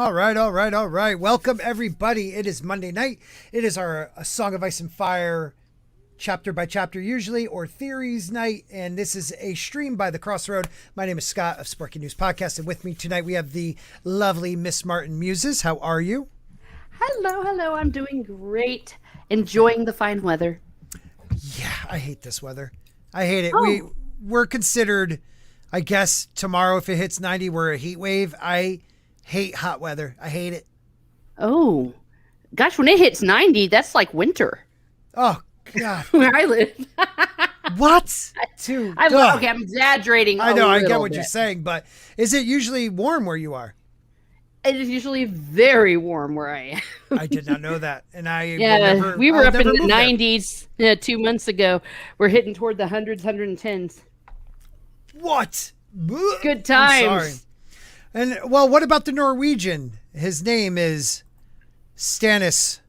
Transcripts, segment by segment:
All right. Welcome, everybody. It is Monday night. It is our A Song of Ice and Fire chapter by chapter usually, or theories night, and this is a stream by the Crossroads. My name is Scott of Sporking News Podcast, and with me tonight we have the lovely Miss Martin Muses. How are you? Hello. I'm doing great. Enjoying the fine weather. Yeah, I hate this weather. I hate it. Oh. We're considered, I guess, tomorrow if it hits 90, we're a heat wave. I hate hot weather. I hate it. Oh, gosh, when it hits 90, that's like winter. Oh, God. Where I live. What? Okay, I'm exaggerating. I know, I get what bit. you're saying, but is it usually warm where you are? It is usually very warm where I am. I did not know that. And we were up in the 90s 2 months ago. We're hitting toward the hundreds, 110s. What? Good times. I'm sorry. And, well, what about the Norwegian? His name is Stannis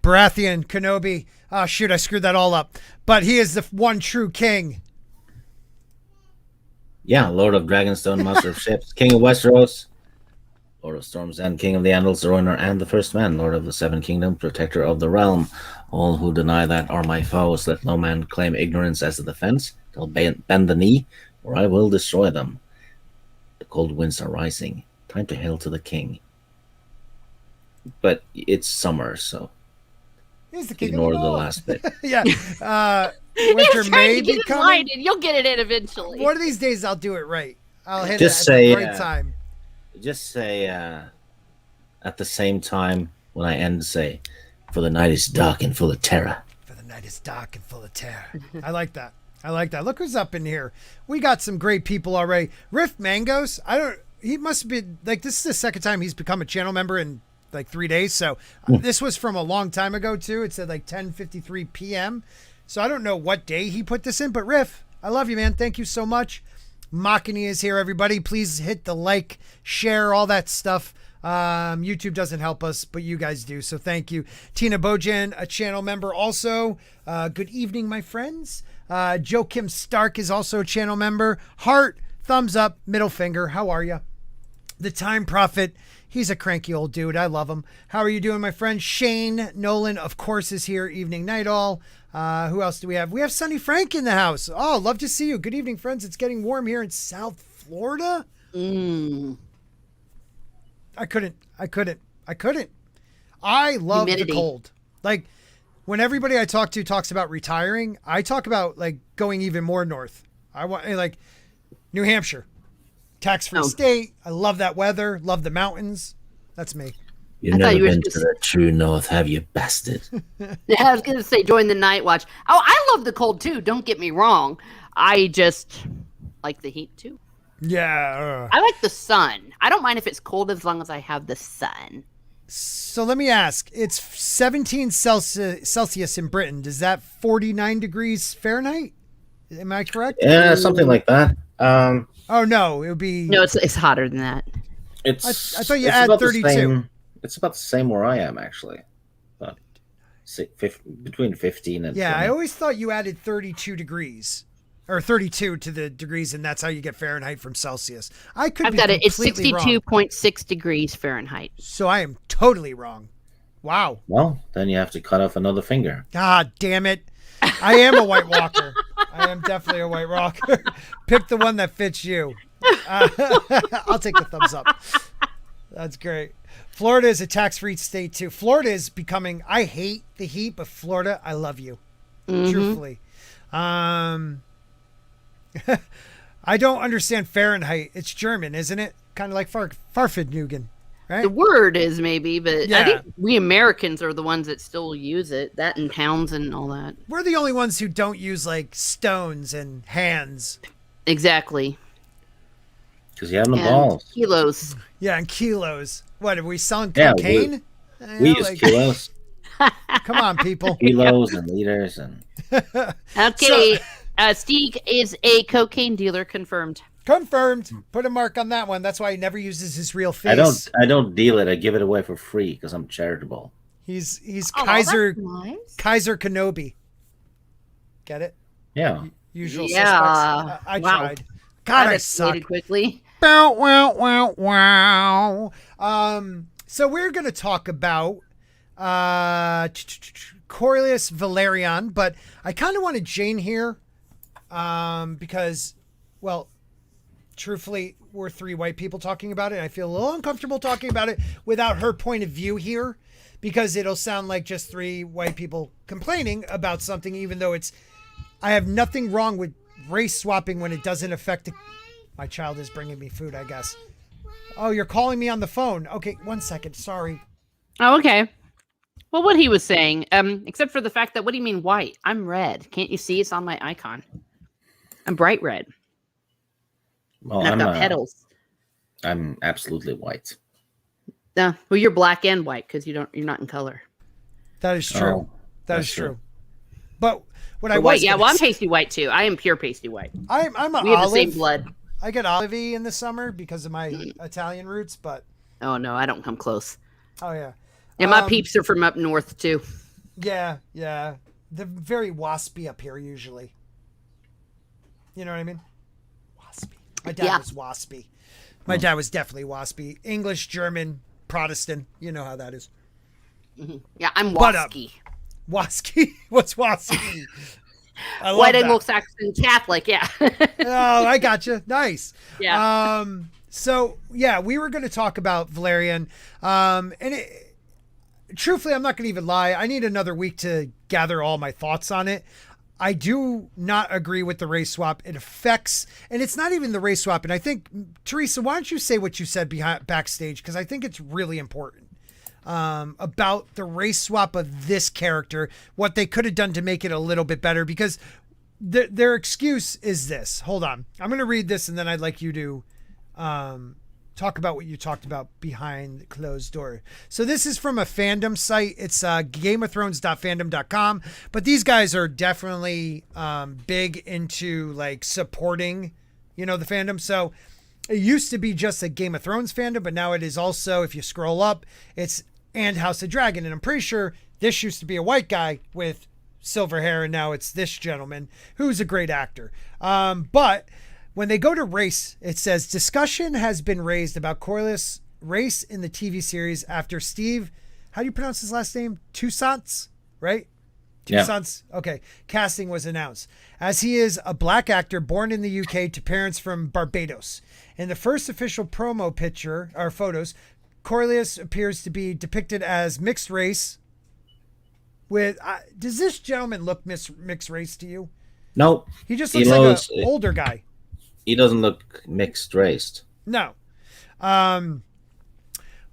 Baratheon Kenobi. Oh, shoot, I screwed that all up. But he is the one true king. Yeah, Lord of Dragonstone, Master of Ships, King of Westeros, Lord of Storms and King of the Andals, the Ruiner and the First Man, Lord of the Seven Kingdoms, Protector of the Realm. All who deny that are my foes. Let no man claim ignorance as a defense. They'll bend the knee, or I will destroy them. The cold winds are rising. Time to hail to the king. But it's summer, so He's the king ignore of the last bit. Yeah. Winter may be coming. You'll get it in eventually. One of these days I'll do it right. I'll hit Just it at say, the right time. Just say, at the same time when I end, say, for the night is dark and full of terror. For the night is dark and full of terror. I like that. Look who's up in here. We got some great people already. Riff Mangos. He must have been, like, this is the second time he's become a channel member in like 3 days. So this was from a long time ago too. It said like 10:53 p.m. So I don't know what day he put this in, but Riff, I love you, man. Thank you so much. Makini is here, everybody. Please hit the like, share, all that stuff. YouTube doesn't help us, but you guys do. So thank you. Tina Bojan, a channel member also. Good evening, my friends. Joakim Stark is also a channel member. Heart, thumbs up, middle finger. How are you? The Time Prophet. He's a cranky old dude. I love him. How are you doing, my friend? Shane Nolan, of course, is here. Evening, night all. Who else do we have? We have Sunny Frank in the house. Oh, love to see you. Good evening, friends. It's getting warm here in South Florida. I couldn't. I love Humidity. the cold. Like, when everybody I talk to talks about retiring, I talk about, like, going even more north. I want, like, New Hampshire. Tax-free state. I love that weather. Love the mountains. That's me. You've never been to the true north, have you, bastard? Yeah, I was going to say, join the night watch. Oh, I love the cold, too. Don't get me wrong. I just like the heat, too. Yeah. I like the sun. I don't mind if it's cold as long as I have the sun. So let me ask. It's 17 Celsius in Britain. Does that 49 degrees Fahrenheit? Am I correct? Yeah, something like that. Oh, no. It would be... No, it's hotter than that. I thought you had 32. It's about the same where I am, actually. But between 15 and 20. I always thought you added 32 degrees. Or 32 to the degrees, and that's how you get Fahrenheit from Celsius. I've got it. It's 62.6 degrees Fahrenheit. So I am totally wrong. Wow. Well, then you have to cut off another finger. God damn it. I am a White Walker. I am definitely a White Walker. Pick the one that fits you. I'll take the thumbs up. That's great. Florida is a tax-free state, too. Florida is becoming... I hate the heat, but Florida, I love you. Truthfully. I don't understand Fahrenheit. It's German, isn't it? Kind of like Farfadnugan, right? The word is maybe, but Yeah. I think we Americans are the ones that still use it. That and pounds and all that. We're the only ones who don't use, like, stones and hands. Exactly. Because you have the And balls. kilos. Yeah, and kilos. What, are we selling Yeah, cocaine? We use kilos. Come on, people. Kilos and liters. And Okay. Steve is a cocaine dealer, confirmed. Confirmed. Put a mark on that one. That's why he never uses his real face. I don't deal it. I give it away for free because I'm charitable. He's Oh, Kaiser that's nice. Kaiser Kenobi. Get it? Yeah. Usual Yeah. suspects. I Wow. tried. God, I That suck. escalated quickly. Bow, wow, wow, wow. So we're going to talk about Corlys Velaryon, but I kind of wanted Jayne here because, well, truthfully, we're three white people talking about it. And I feel a little uncomfortable talking about it without her point of view here because it'll sound like just three white people complaining about something, even though I have nothing wrong with race swapping when it doesn't affect my child is bringing me food, I guess. Oh, you're calling me on the phone. Okay, 1 second. Sorry. Oh, okay. Well, what he was saying, except for the fact that, what do you mean white? I'm red. Can't you see? It's on my icon. I'm bright red. Well, and I've got petals. I'm absolutely white. Well, you're black and white because you're not in color. That is true. Oh, that is true. But what I was white, yeah. Well, I'm pasty white too. I am pure pasty white. I'm an we have olive. the same blood. I get olivey in the summer because of my Italian roots, but oh no, I don't come close. Oh yeah. And my peeps are from up north too. Yeah. They're very waspy up here usually. You know what I mean? Waspy. My dad was waspy. My dad was definitely waspy. English, German, Protestant. You know how that is. Mm-hmm. Yeah, I'm wasky. Wasky? What's wasky? White Anglo-Saxon Catholic, yeah. Oh, I gotcha. Nice. Yeah. So yeah, we were going to talk about Velaryon. Truthfully, I'm not going to even lie. I need another week to gather all my thoughts on it. I do not agree with the race swap. It affects, and it's not even the race swap. And I think, Teresa, why don't you say what you said backstage? Because I think it's really important about the race swap of this character, what they could have done to make it a little bit better. Because their excuse is this. Hold on. I'm going to read this, and then I'd like you to talk about what you talked about behind the closed door. So this is from a fandom site. It's GameOfThrones.fandom.com. But these guys are definitely big into like supporting, the fandom. So it used to be just a Game of Thrones fandom, but now it is also, if you scroll up, it's and House of Dragon. And I'm pretty sure this used to be a white guy with silver hair, and now it's this gentleman who's a great actor. But when they go to race, it says discussion has been raised about Corlys' race in the TV series after Steve, how do you pronounce his last name? Toussaint's, right? Toussaint's, yeah. Okay. Casting was announced. As he is a black actor born in the UK to parents from Barbados. In the first official promo picture or photos, Corlys appears to be depicted as mixed race. Does this gentleman look mixed race to you? No. He just looks like an older guy. He doesn't look mixed raced. No.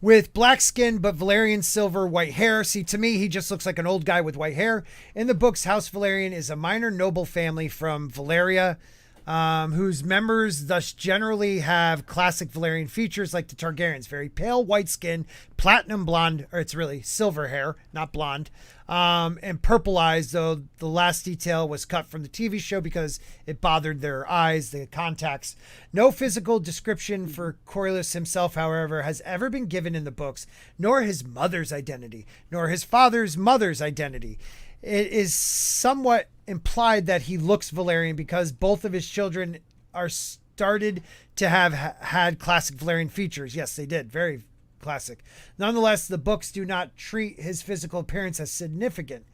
With black skin, but Valyrian silver, white hair. See, to me, he just looks like an old guy with white hair. In the books, House Velaryon is a minor noble family from Valyria, whose members thus generally have classic Valyrian features like the Targaryens. Very pale white skin, platinum blonde, or it's really silver hair, not blonde, and purple eyes, though the last detail was cut from the TV show because it bothered their eyes, the contacts. No physical description for Corlys himself, however, has ever been given in the books, nor his mother's identity, nor his father's mother's identity. It is somewhat implied that he looks Valyrian because both of his children are started to have had classic Valyrian features. Yes, they did. Very classic. Nonetheless, the books do not treat his physical appearance as significant.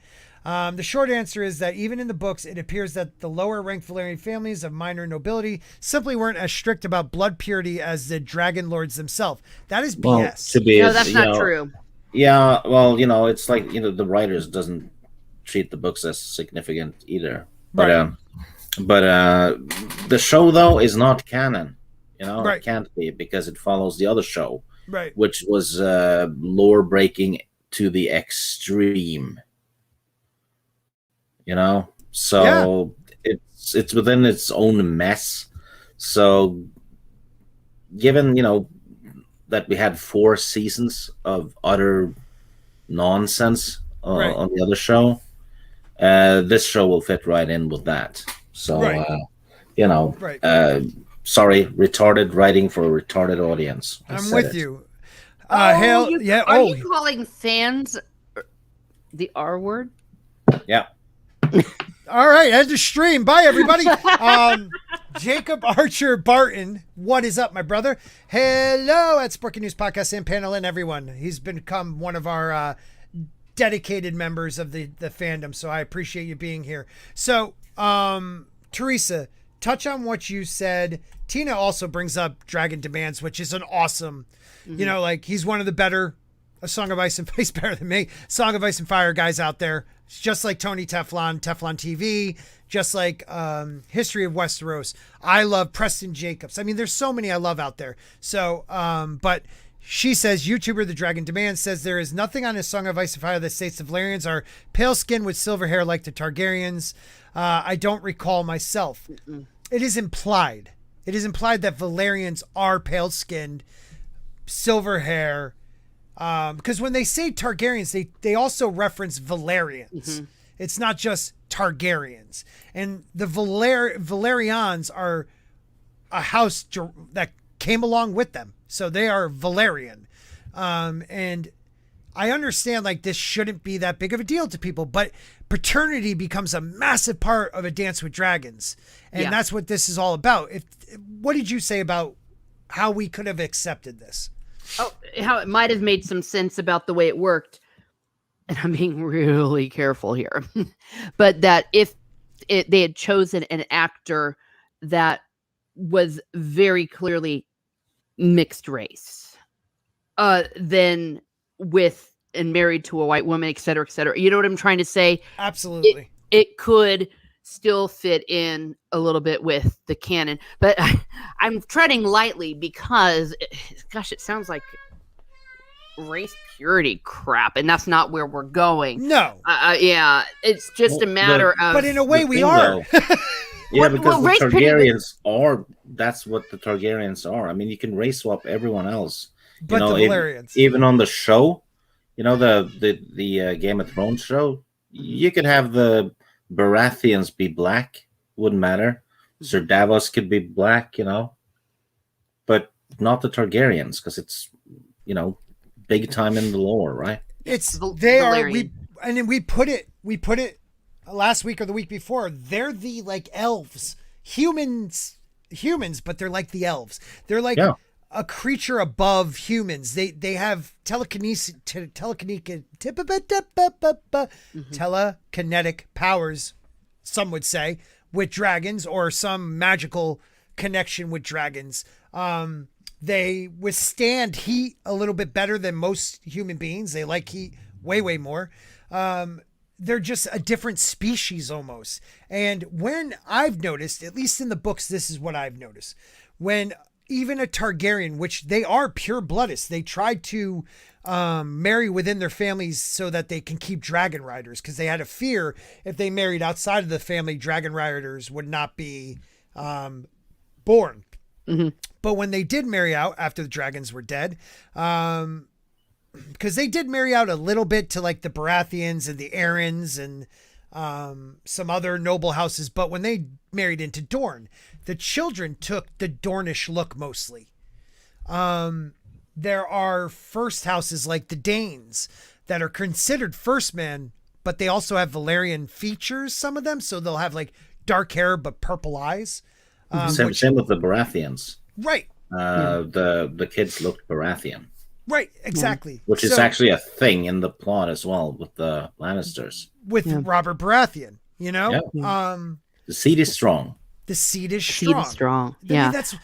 The short answer is that even in the books, it appears that the lower ranked Valyrian families of minor nobility simply weren't as strict about blood purity as the dragon lords themselves. That is BS. No, that's not true. Yeah, well, it's like, the writers doesn't treat the books as significant either. But the show, though, is not canon. It can't be because it follows the other show. Right. Which was lore breaking to the extreme. So it's within its own mess. So given that we had 4 seasons of utter nonsense on the other show, this show will fit right in with that. So sorry, retarded writing for a retarded audience. I'm with you. Are you calling fans the R word? Yeah. All right, end of stream. Bye, everybody. Jacob Archer Barton, what is up, my brother? Hello at Sporking News Podcast and panel and everyone. He's become one of our dedicated members of the fandom, so I appreciate you being here. So, Teresa, touch on what you said. Tina also brings up Dragon Demands, which is an awesome, you know, like he's one of the better A Song of Ice and Fire, better than me, Song of Ice and Fire guys out there. It's just like Tony Teflon TV, just like History of Westeros. I love Preston Jacobs. I mean, there's so many I love out there. So, but she says, YouTuber The Dragon Demand says there is nothing on A Song of Ice and Fire that states the Valyrians are pale skin with silver hair like the Targaryens. I don't recall myself. It is implied. It is implied that Valyrians are pale skinned, silver hair. Because when they say Targaryens, they also reference Valyrians. It's not just Targaryens. And the Valyrians are a house that came along with them. So they are Valyrian. And I understand like this shouldn't be that big of a deal to people, but paternity becomes a massive part of A Dance with Dragons. And that's what this is all about. What did you say about how we could have accepted this? Oh, how it might have made some sense about the way it worked. And I'm being really careful here. But that if they had chosen an actor that was very clearly mixed race, then with and married to a white woman, et cetera, et cetera. You know what I'm trying to say? Absolutely. It could still fit in a little bit with the canon, but I'm treading lightly because, gosh, it sounds like race purity crap, and that's not where we're going. No. Yeah, it's just a matter of. But in a way, we are. Yeah, because the Targaryens are. That's what the Targaryens are. I mean, you can race swap everyone else. But the Valyrians, even on the show, you know, the Game of Thrones show, you could have the Baratheons be black, wouldn't matter. Sir Davos could be black, you know, but not the Targaryens because it's, you know, big time in the lore, right? It's they are we put it last week or the week before. They're the like elves, humans, but they're like the elves. They're like a creature above humans. They have telekinetic powers, some would say, with dragons, or some magical connection with dragons. They withstand heat a little bit better than most human beings. They like heat way more. They're just a different species almost. And when I've noticed, at least in the books, this is what I've noticed. When even a Targaryen, which they are pure-blooded, they try to marry within their families so that they can keep dragon riders, because they had a fear if they married outside of the family, dragon riders would not be born. But when they did marry out after the dragons were dead, because they did marry out a little bit to like the Baratheons and the Aarons and some other noble houses, but when they married into Dorne, the children took the Dornish look mostly. There are first houses like the Danes that are considered first men, but they also have Valyrian features, some of them, so they'll have like dark hair but purple eyes. Same with the Baratheons. Right. The kids looked Baratheon. Right, exactly. Which is actually a thing in the plot as well with the Lannisters. With Robert Baratheon, you know? Yeah. The seed is strong. The seed is strong. Yeah. I mean, that's...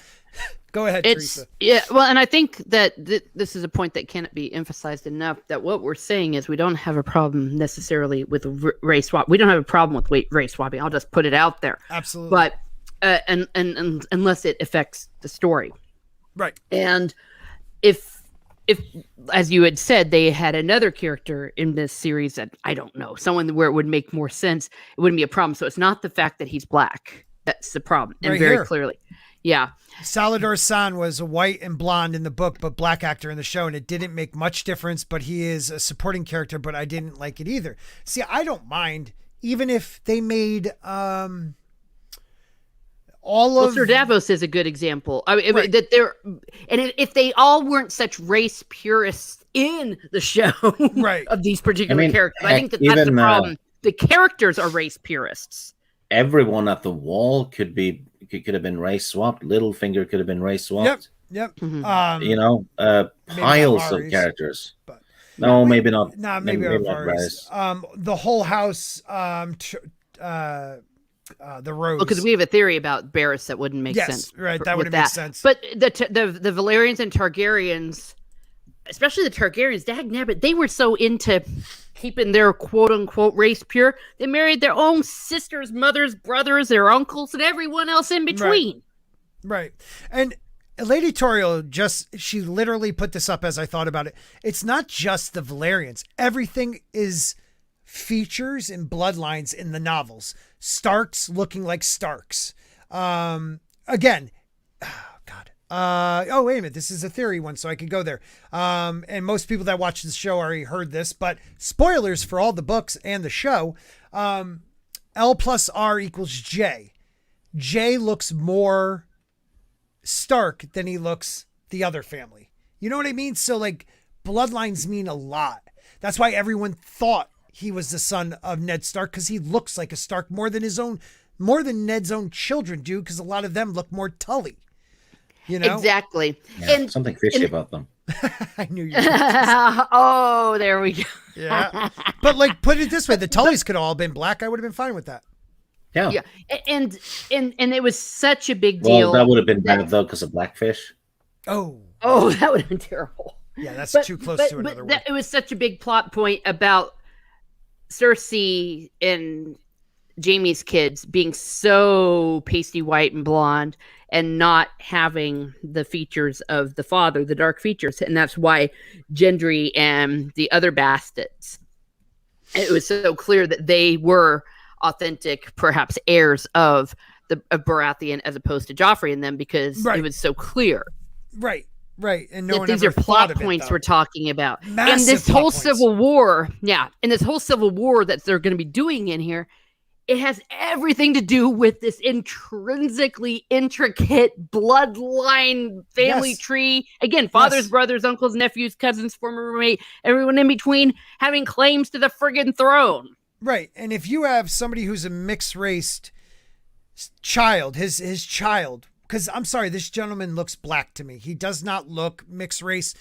Go ahead, Teresa. Yeah, well, and I think that this is a point that cannot be emphasized enough, that what we're saying is we don't have a problem necessarily with race swap. We don't have a problem with race swapping. I'll just put it out there. Absolutely. But and unless it affects the story. Right. And if as you had said, they had another character in this series that, I don't know, someone where it would make more sense, it wouldn't be a problem. So it's not the fact that he's black. That's the problem. And very clearly. Yeah. Salladhor Saan was a white and blonde in the book, but black actor in the show, and it didn't make much difference, but he is a supporting character, but I didn't like it either. See, I don't mind, even if they made Sir Davos is a good example. I mean, right. that they're, and if they all weren't such race purists in the show, right. of these particular characters, I think that's the problem. the characters are race purists. Everyone at the wall could have been race swapped. Littlefinger could have been race swapped. Yep. Piles of characters. But no, maybe not. Maybe not Varys. The whole house, the Rose. Because we have a theory about Barris that wouldn't make sense. Right, that would make sense. But the Valyrians and Targaryens, especially the Targaryens, dagnabbit, they were so into keeping their quote-unquote race pure, they married their own sisters, mothers, brothers, their uncles, and everyone else in between. Right. And Lady Tauriel she literally put this up as I thought about it. It's not just the Valyrians. Everything is features and bloodlines in the novels. Starks looking like Starks. Again, oh God. Wait a minute. This is a theory one, so I could go there. And most people that watch the show already heard this, but spoilers for all the books and the show. L plus R equals J. J looks more Stark than he looks the other family. You know what I mean? So like bloodlines mean a lot. That's why everyone thought he was the son of Ned Stark, because he looks like a Stark more than Ned's own children do, because a lot of them look more Tully. You know? Exactly. Yeah, and something fishy about them. I knew you. Oh, there we go. Yeah. But like, put it this way, the Tullys could have all been black. I would have been fine with that. Yeah. And it was such a big deal. Well, that would have been bad though, because of Blackfish. Oh, that would have been terrible. Yeah, that's too close to another one. It was such a big plot point about Cersei and Jaime's kids being so pasty white and blonde and not having the features of the father, the dark features. And that's why Gendry and the other bastards, it was so clear that they were authentic, perhaps heirs of Baratheon as opposed to Joffrey and them, because it was so clear. Right. And no one these are plot points we're talking about. Massive and this whole points. civil war, and this whole civil war that they're going to be doing in here, it has everything to do with this intrinsically intricate bloodline family tree. Again, fathers, brothers, uncles, nephews, cousins, former roommate, everyone in between having claims to the friggin' throne. Right. And if you have somebody who's a mixed race child, his child, because I'm sorry, this gentleman looks black to me. He does not look mixed race.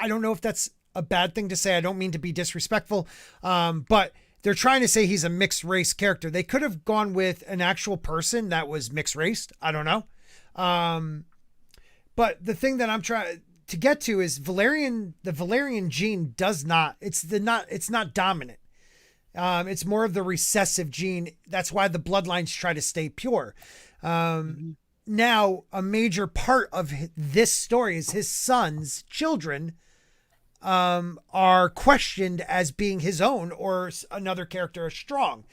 I don't know if that's a bad thing to say. I don't mean to be disrespectful, but they're trying to say he's a mixed race character. They could have gone with an actual person that was mixed raced. I don't know. But the thing that I'm trying to get to is the Valyrian gene does not, it's not dominant. It's more of the recessive gene. That's why the bloodlines try to stay pure. Now, a major part of this story is his son's children are questioned as being his own or another character strong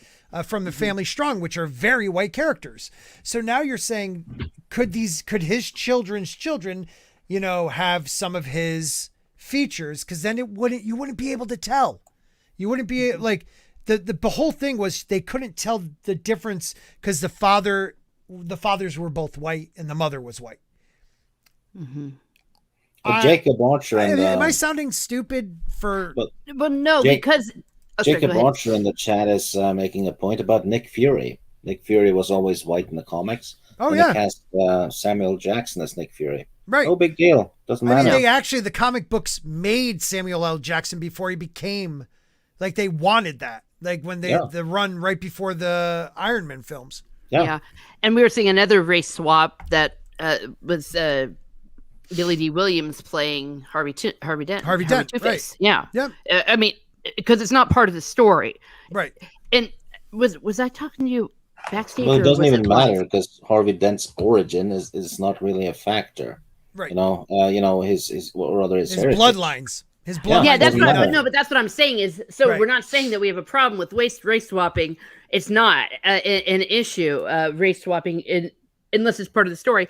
from the family Strong, which are very white characters. So now you're saying, could his children's children, have some of his features? Because then you wouldn't be able to tell. You wouldn't be like the whole thing was they couldn't tell the difference because the fathers were both white and the mother was white. Mm-hmm. Jacob Archer and am I sounding stupid for? But no, because Jacob Archer in the chat is making a point about Nick Fury. Nick Fury was always white in the comics. Oh, They cast Samuel Jackson as Nick Fury. Right. No big deal. Doesn't matter. The comic books made Samuel L. Jackson before he became, like, they wanted that. Like when the run right before the Iron Man films. Yeah. And we were seeing another race swap that was Billy D. Williams playing Harvey Dent. Right. Yeah. Yep. I mean, because it's not part of the story. Right. And was I talking to you backstage? Well, it doesn't even matter because Harvey Dent's origin is not really a factor. Right. His bloodlines. His bloodlines. Yeah, that's but that's what I'm saying is, we're not saying that we have a problem with race swapping. It's not an issue, race swapping, unless it's part of the story.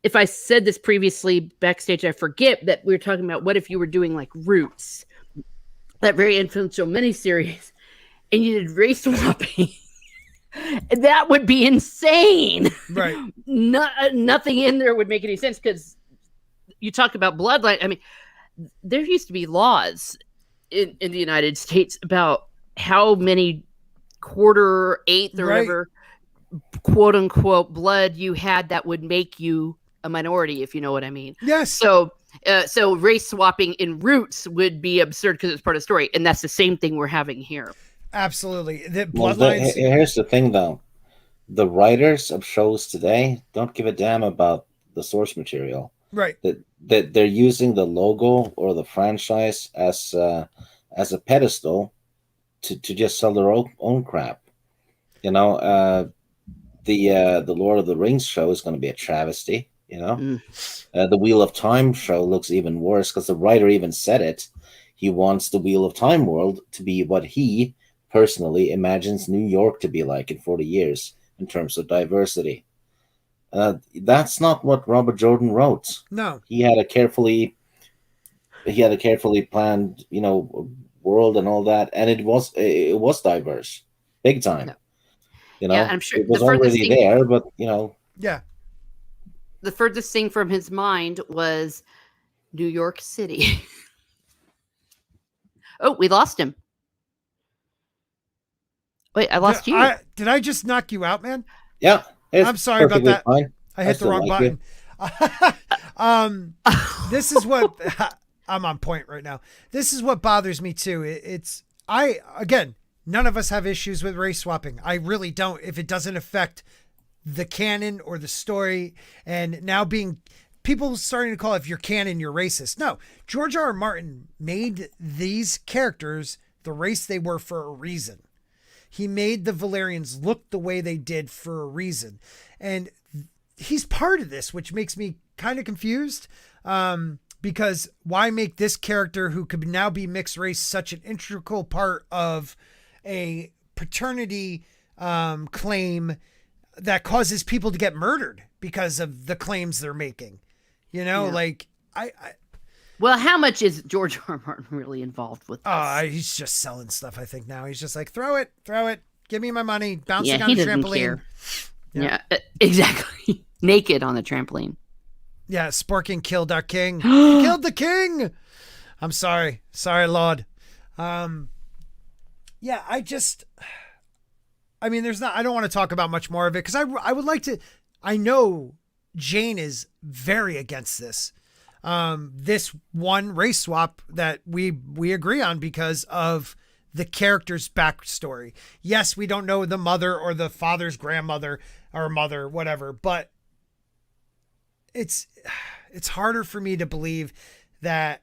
If I said this previously backstage, I forget that we were talking about what if you were doing like Roots, that very influential miniseries, and you did race swapping. That would be insane. Right. Nothing in there would make any sense because you talk about bloodline. I mean, there used to be laws in the United States about how many quarter eighth or Right. whatever, quote unquote, blood you had that would make you a minority, if you know what I mean. Yes. So race swapping in Roots would be absurd because it's part of the story, and that's the same thing we're having here. Absolutely. The Well, bloodlines. here's the thing, though. The writers of shows today don't give a damn about the source material. Right. That they're using the logo or the franchise as a pedestal to just sell their own crap. You know, the Lord of the Rings show is going to be a travesty. You know, the Wheel of Time show looks even worse because the writer even said it. He wants the Wheel of Time world to be what he personally imagines New York to be like in 40 years in terms of diversity. That's not what Robert Jordan wrote. No. He had a carefully planned, world and all that, and it was diverse, big time. No. You know, Yeah, I'm sure it was the furthest already thing- there, but Yeah. The furthest thing from his mind was New York City. Oh, we lost him. Wait, I lost you. Did I just knock you out, man? yeah. It's I'm sorry about perfectly that. fine. I hit the still wrong like button. This is what I'm on point right now. This is what bothers me too. Again, none of us have issues with race swapping. I really don't. If it doesn't affect the canon or the story, and now people starting to call, if you're canon, you're racist. No, George R.R. Martin made these characters the race they were for a reason. He made the Velaryons look the way they did for a reason. And he's part of this, which makes me kind of confused. Because why make this character who could now be mixed race such an integral part of a paternity claim that causes people to get murdered because of the claims they're making? You know, like Well, how much is George R. R. Martin really involved with this? He's just selling stuff, I think now. He's just like, throw it, give me my money, bouncing on he the doesn't trampoline. care. Yeah, exactly. Naked on the trampoline. Yeah, Sporking killed our king. He killed the king. I'm sorry. Sorry, Lord. I don't want to talk about much more of it because I would like to. I know Jayne is very against this. This one race swap that we agree on because of the character's backstory. Yes, we don't know the mother or the father's grandmother or mother, whatever, but it's harder for me to believe that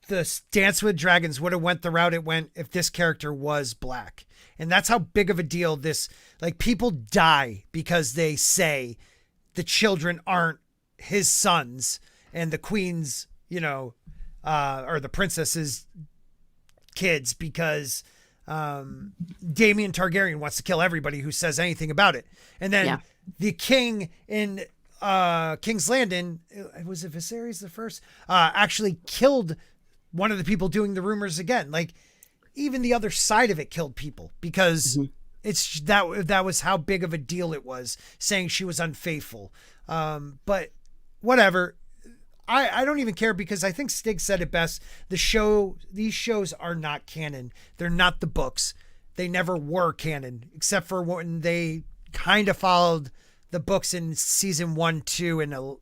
the Dance with Dragons would have went the route it went if this character was black. And that's how big of a deal this, like, people die because they say the children aren't his sons and the queen's, or the princess's kids because Daemon Targaryen wants to kill everybody who says anything about it. And then the king in King's Landing, was it Viserys the first, actually killed one of the people doing the rumors again. Like, even the other side of it killed people because it's that was how big of a deal it was, saying she was unfaithful. But whatever. I don't even care because I think Stig said it best. These shows are not canon. They're not the books. They never were canon, except for when they kind of followed the books in season 1, 2, and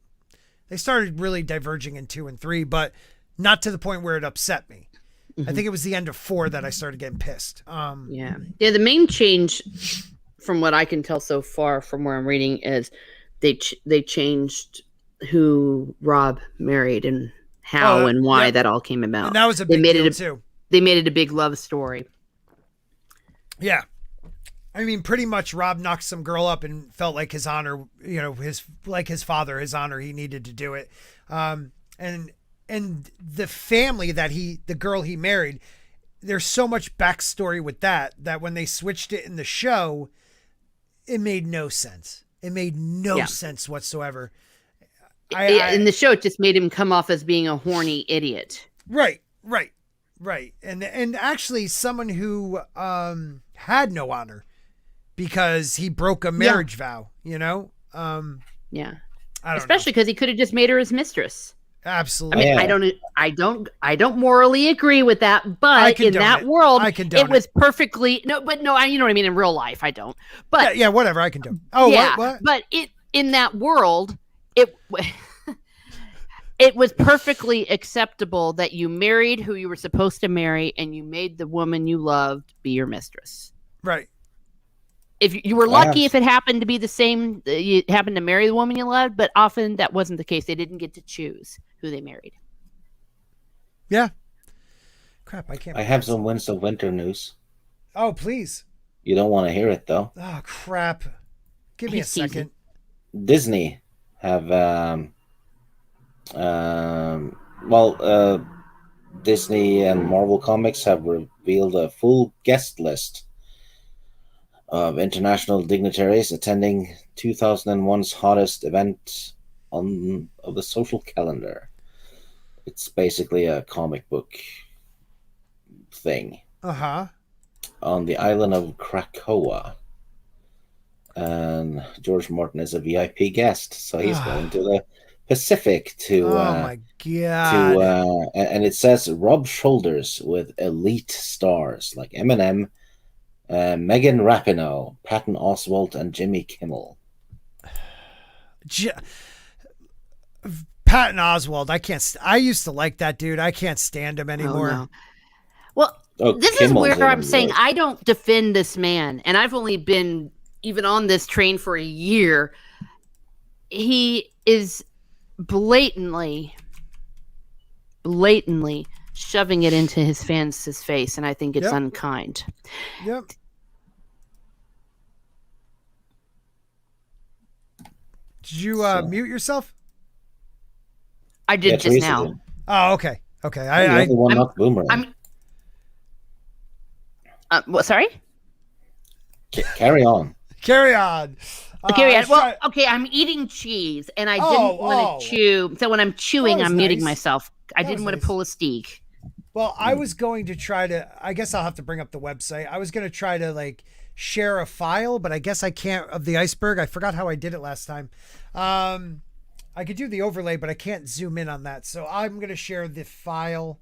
they started really diverging in 2 and 3, but not to the point where it upset me. I think it was the end of 4 that I started getting pissed. The main change from what I can tell so far from where I'm reading is they changed who Robb married and how and why that all came about. And that was a big deal too. They made it a big love story. Yeah. I mean, pretty much Robb knocked some girl up and felt like his honor, his father, his honor, he needed to do it. And the family the girl he married, there's so much backstory with that when they switched it in the show, it made no sense. It made no sense whatsoever. In the show, it just made him come off as being a horny idiot. Right. And actually someone who had no honor because he broke a marriage vow, I don't Especially because he could have just made her his mistress. Absolutely. I mean, I don't morally agree with that, but in that world, it was perfectly you know what I mean. In real life, I don't. But yeah, whatever. I condone. Oh, yeah, what? But in that world, it it was perfectly acceptable that you married who you were supposed to marry, and you made the woman you loved be your mistress. Right. If you were lucky, if it happened to be the same, you happened to marry the woman you loved, but often that wasn't the case. They didn't get to choose who they married. Yeah. Crap, I can't. I have some Winds of Winter news. Oh, please. You don't want to hear it, though. Oh, crap. Give me a second. Disney have, Disney and Marvel Comics have revealed a full guest list of international dignitaries attending 2001's hottest event of the social calendar. It's basically a comic book thing. Uh-huh. On the island of Krakoa. And George Martin is a VIP guest, so he's going to the Pacific to my God. And it says rub shoulders with elite stars like Eminem, Megan Rapinoe, Patton Oswalt, and Jimmy Kimmel. Patton Oswalt, I used to like that dude. I can't stand him anymore. Oh, no. Well, this Kimmel's is where I'm saying I don't defend this man, and I've only been even on this train for a year. He is blatantly shoving it into his fans' face, and I think it's unkind. Yep. Did you mute yourself? I did just now. Did. Oh, okay. Okay. What? Sorry. Carry on. Carry on. Well, okay. I'm eating cheese, and I didn't want to chew. So when I'm chewing, I'm muting myself. I didn't want to pull a steak. Well, I was going to try to. I guess I'll have to bring up the website. I was going to try to share a file, but I guess I can't of the iceberg. I forgot how I did it last time. I could do the overlay, but I can't zoom in on that. So I'm going to share the file.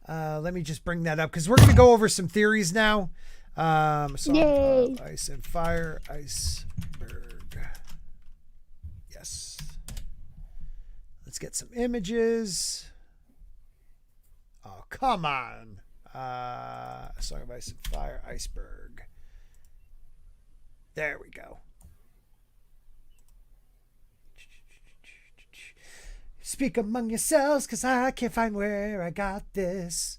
Let me just bring that up because we're going to go over some theories now. Yay. Ice and fire, iceberg. Yes. Let's get some images. Oh, come on. Song of Ice and Fire, iceberg. There we go. Speak among yourselves, cause I can't find where I got this.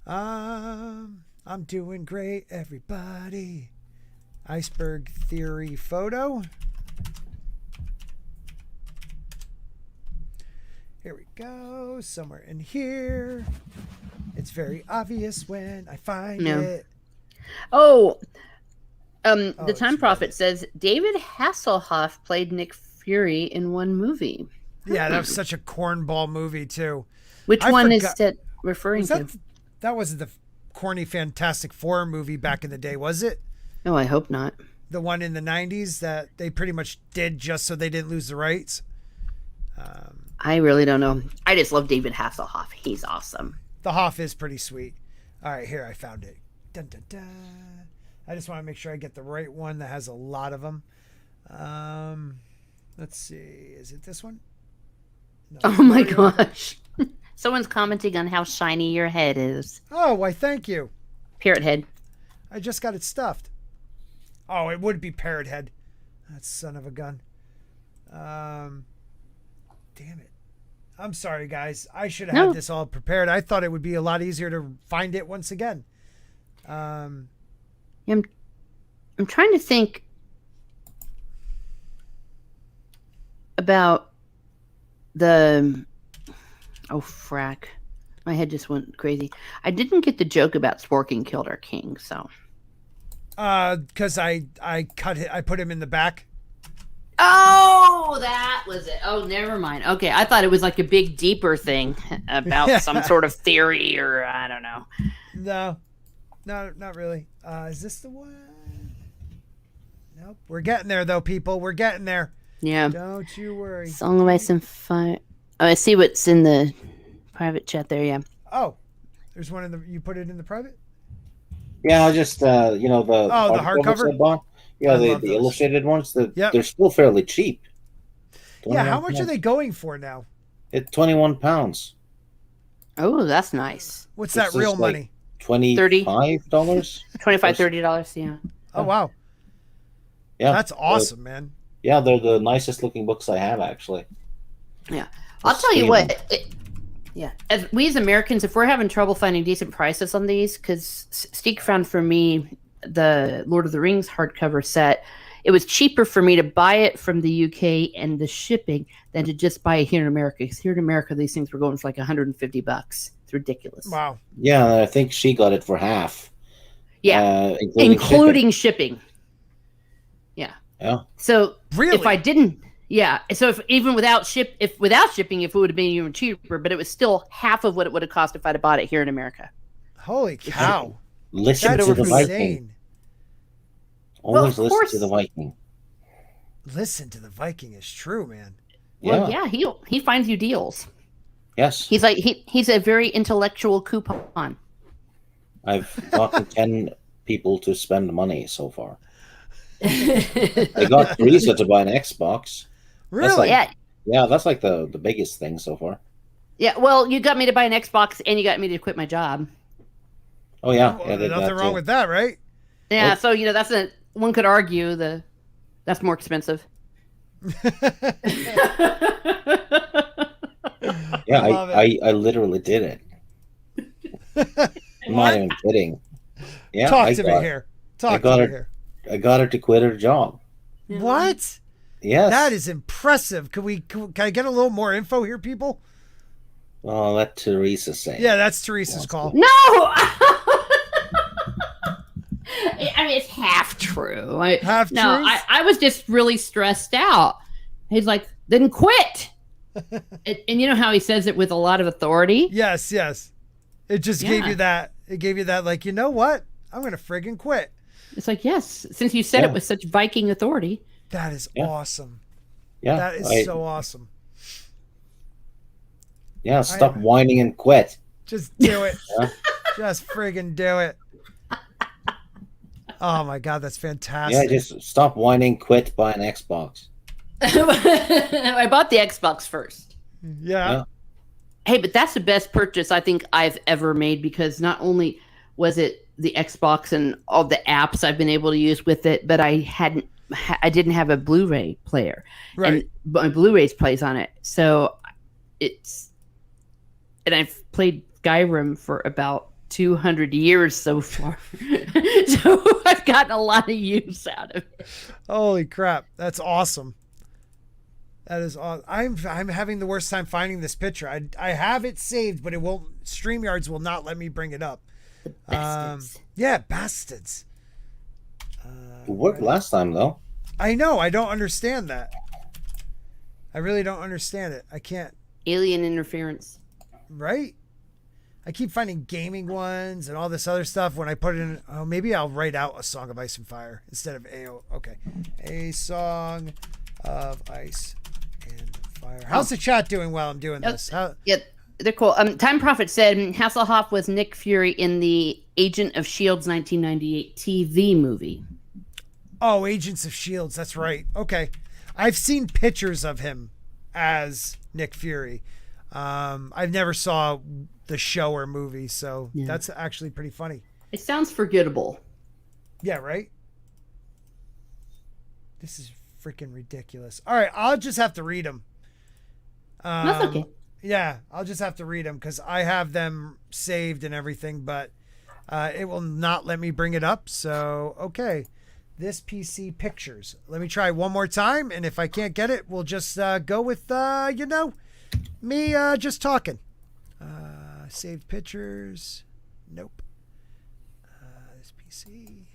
I'm doing great, everybody. Iceberg theory photo. Here we go. Somewhere in here. It's very obvious when I find it. The Time Prophet says David Hasselhoff played Nick Fury in one movie. Yeah, that was such a cornball movie too. Which one is that referring to? That wasn't the corny Fantastic Four movie back in the day, was it? No, I hope not. The one in the 90s that they pretty much did just so they didn't lose the rights. I really don't know. I just love David Hasselhoff. He's awesome. The Hoff is pretty sweet. All right, here, I found it. Dun, dun, dun. I just want to make sure I get the right one that has a lot of them. Let's see. Is it this one? No, oh my gosh. Someone's commenting on how shiny your head is. Oh, why, thank you. Parrot head. I just got it stuffed. Oh, it would be parrot head. That son of a gun. Damn it. I'm sorry, guys. I should have had this all prepared. I thought it would be a lot easier to find it once again. I'm trying to think about the... Oh, frack. My head just went crazy. I didn't get the joke about Sporking killed our king, so... Because I put him in the back. Oh, that was it. Oh, never mind. Okay, I thought it was like a big, deeper thing about some sort of theory or I don't know. No, not really. Is this the one? Nope. We're getting there, though, people. We're getting there. Yeah. Don't you worry. Song of Ice and Fire. Oh, I see what's in the private chat there. Yeah. Oh, there's one in the. You put it in the private. Yeah, I just the the hardcover? I bought. Yeah, I the love those. illustrated ones. Yep. They're still fairly cheap. Yeah, how much are they going for now? It's £21. Oh, that's nice. What's that real money? $25. $25, $30. Yeah. Oh wow. Yeah, that's awesome, man. Yeah, they're the nicest looking books I have, actually. Yeah, I'll tell you what. Yeah, as Americans, if we're having trouble finding decent prices on these, because Steek found for me the Lord of the Rings hardcover set, it was cheaper for me to buy it from the UK and the shipping than to just buy it here in America. Because here in America, these things were going for like $150. It's ridiculous. Wow. Yeah, I think she got it for half. Yeah, including shipping. Yeah. Yeah. So really, if I didn't. Yeah, so if even without shipping, if it would have been even cheaper, but it was still half of what it would have cost if I'd have bought it here in America. Holy cow! Listen to the Viking. Always listen to the Viking. Listen to the Viking is true, man. Well, yeah, he finds you deals. Yes, he's like he's a very intellectual coupon. I've gotten 10 people to spend money so far. I got Rousa to buy an Xbox. Really? Yeah, that's like the biggest thing so far. Yeah, well, you got me to buy an Xbox and you got me to quit my job. Oh yeah, well, nothing wrong with that, right? Yeah, What? so that's one could argue that's more expensive. Yeah, I literally did it. I'm not even kidding. Yeah, Talk to me here. I got her to quit her job. What? Yes. That is impressive. Can I get a little more info here, people? Well, let Teresa say. Yeah, that's Teresa's call. No! I mean, it's half true. Half true? No, I was just really stressed out. He's like, then quit. and you know how he says it with a lot of authority? Yes. It just gave you that. It gave you that, like, you know what? I'm going to friggin' quit. It's like, yes, since you said it with such Viking authority. That is awesome. Yeah. That is so awesome. Yeah, stop whining and quit. Just do it. Just friggin' do it. Oh my God, that's fantastic. Yeah, just stop whining, quit, buy an Xbox. I bought the Xbox first. Yeah. Hey, but that's the best purchase I think I've ever made, because not only was it the Xbox and all the apps I've been able to use with it, but I didn't have a Blu-ray player, right? And my Blu-rays plays on it, so and I've played Skyrim for about 200 years so far, so I've gotten a lot of use out of it. Holy crap, that's awesome. That is awesome. I'm having the worst time finding this picture. I have it saved, but it won't. StreamYards will not let me bring it up. Bastards. Yeah, bastards. It worked last time though. I know. I don't understand that. I really don't understand it. I can't. Alien interference. Right? I keep finding gaming ones and all this other stuff when I put it in. Oh, maybe I'll write out A Song of Ice and Fire instead of okay. A Song of Ice and Fire. How's the chat doing while I'm doing this? Yeah, they're cool. Time Prophet said Hasselhoff was Nick Fury in the Agent of S.H.I.E.L.D.'s 1998 TV movie. Oh, Agents of S.H.I.E.L.D.'s. That's right. Okay. I've seen pictures of him as Nick Fury. I've never saw the show or movie, so that's actually pretty funny. It sounds forgettable. Yeah, right? This is freaking ridiculous. All right, I'll just have to read them. That's okay. Yeah, I'll just have to read them because I have them saved and everything, but it will not let me bring it up. So, okay. This PC pictures. Let me try one more time, and if I can't get it, we'll just go with, me just talking. Saved pictures. Nope. This PC.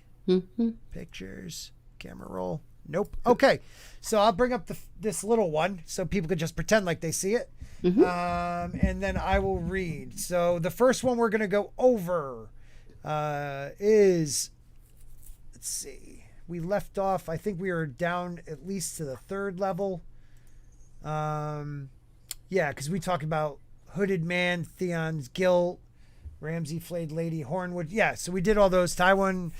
Pictures. Camera roll. Nope. Okay. So I'll bring up this little one so people could just pretend like they see it. And then I will read. So the first one we're going to go over is, let's see. we left off. I think we were down at least to the 3rd level. Yeah, because we talked about Hooded Man, Theon's Guilt, Ramsay Flayed Lady, Hornwood. Yeah, so we did all those. Tywin.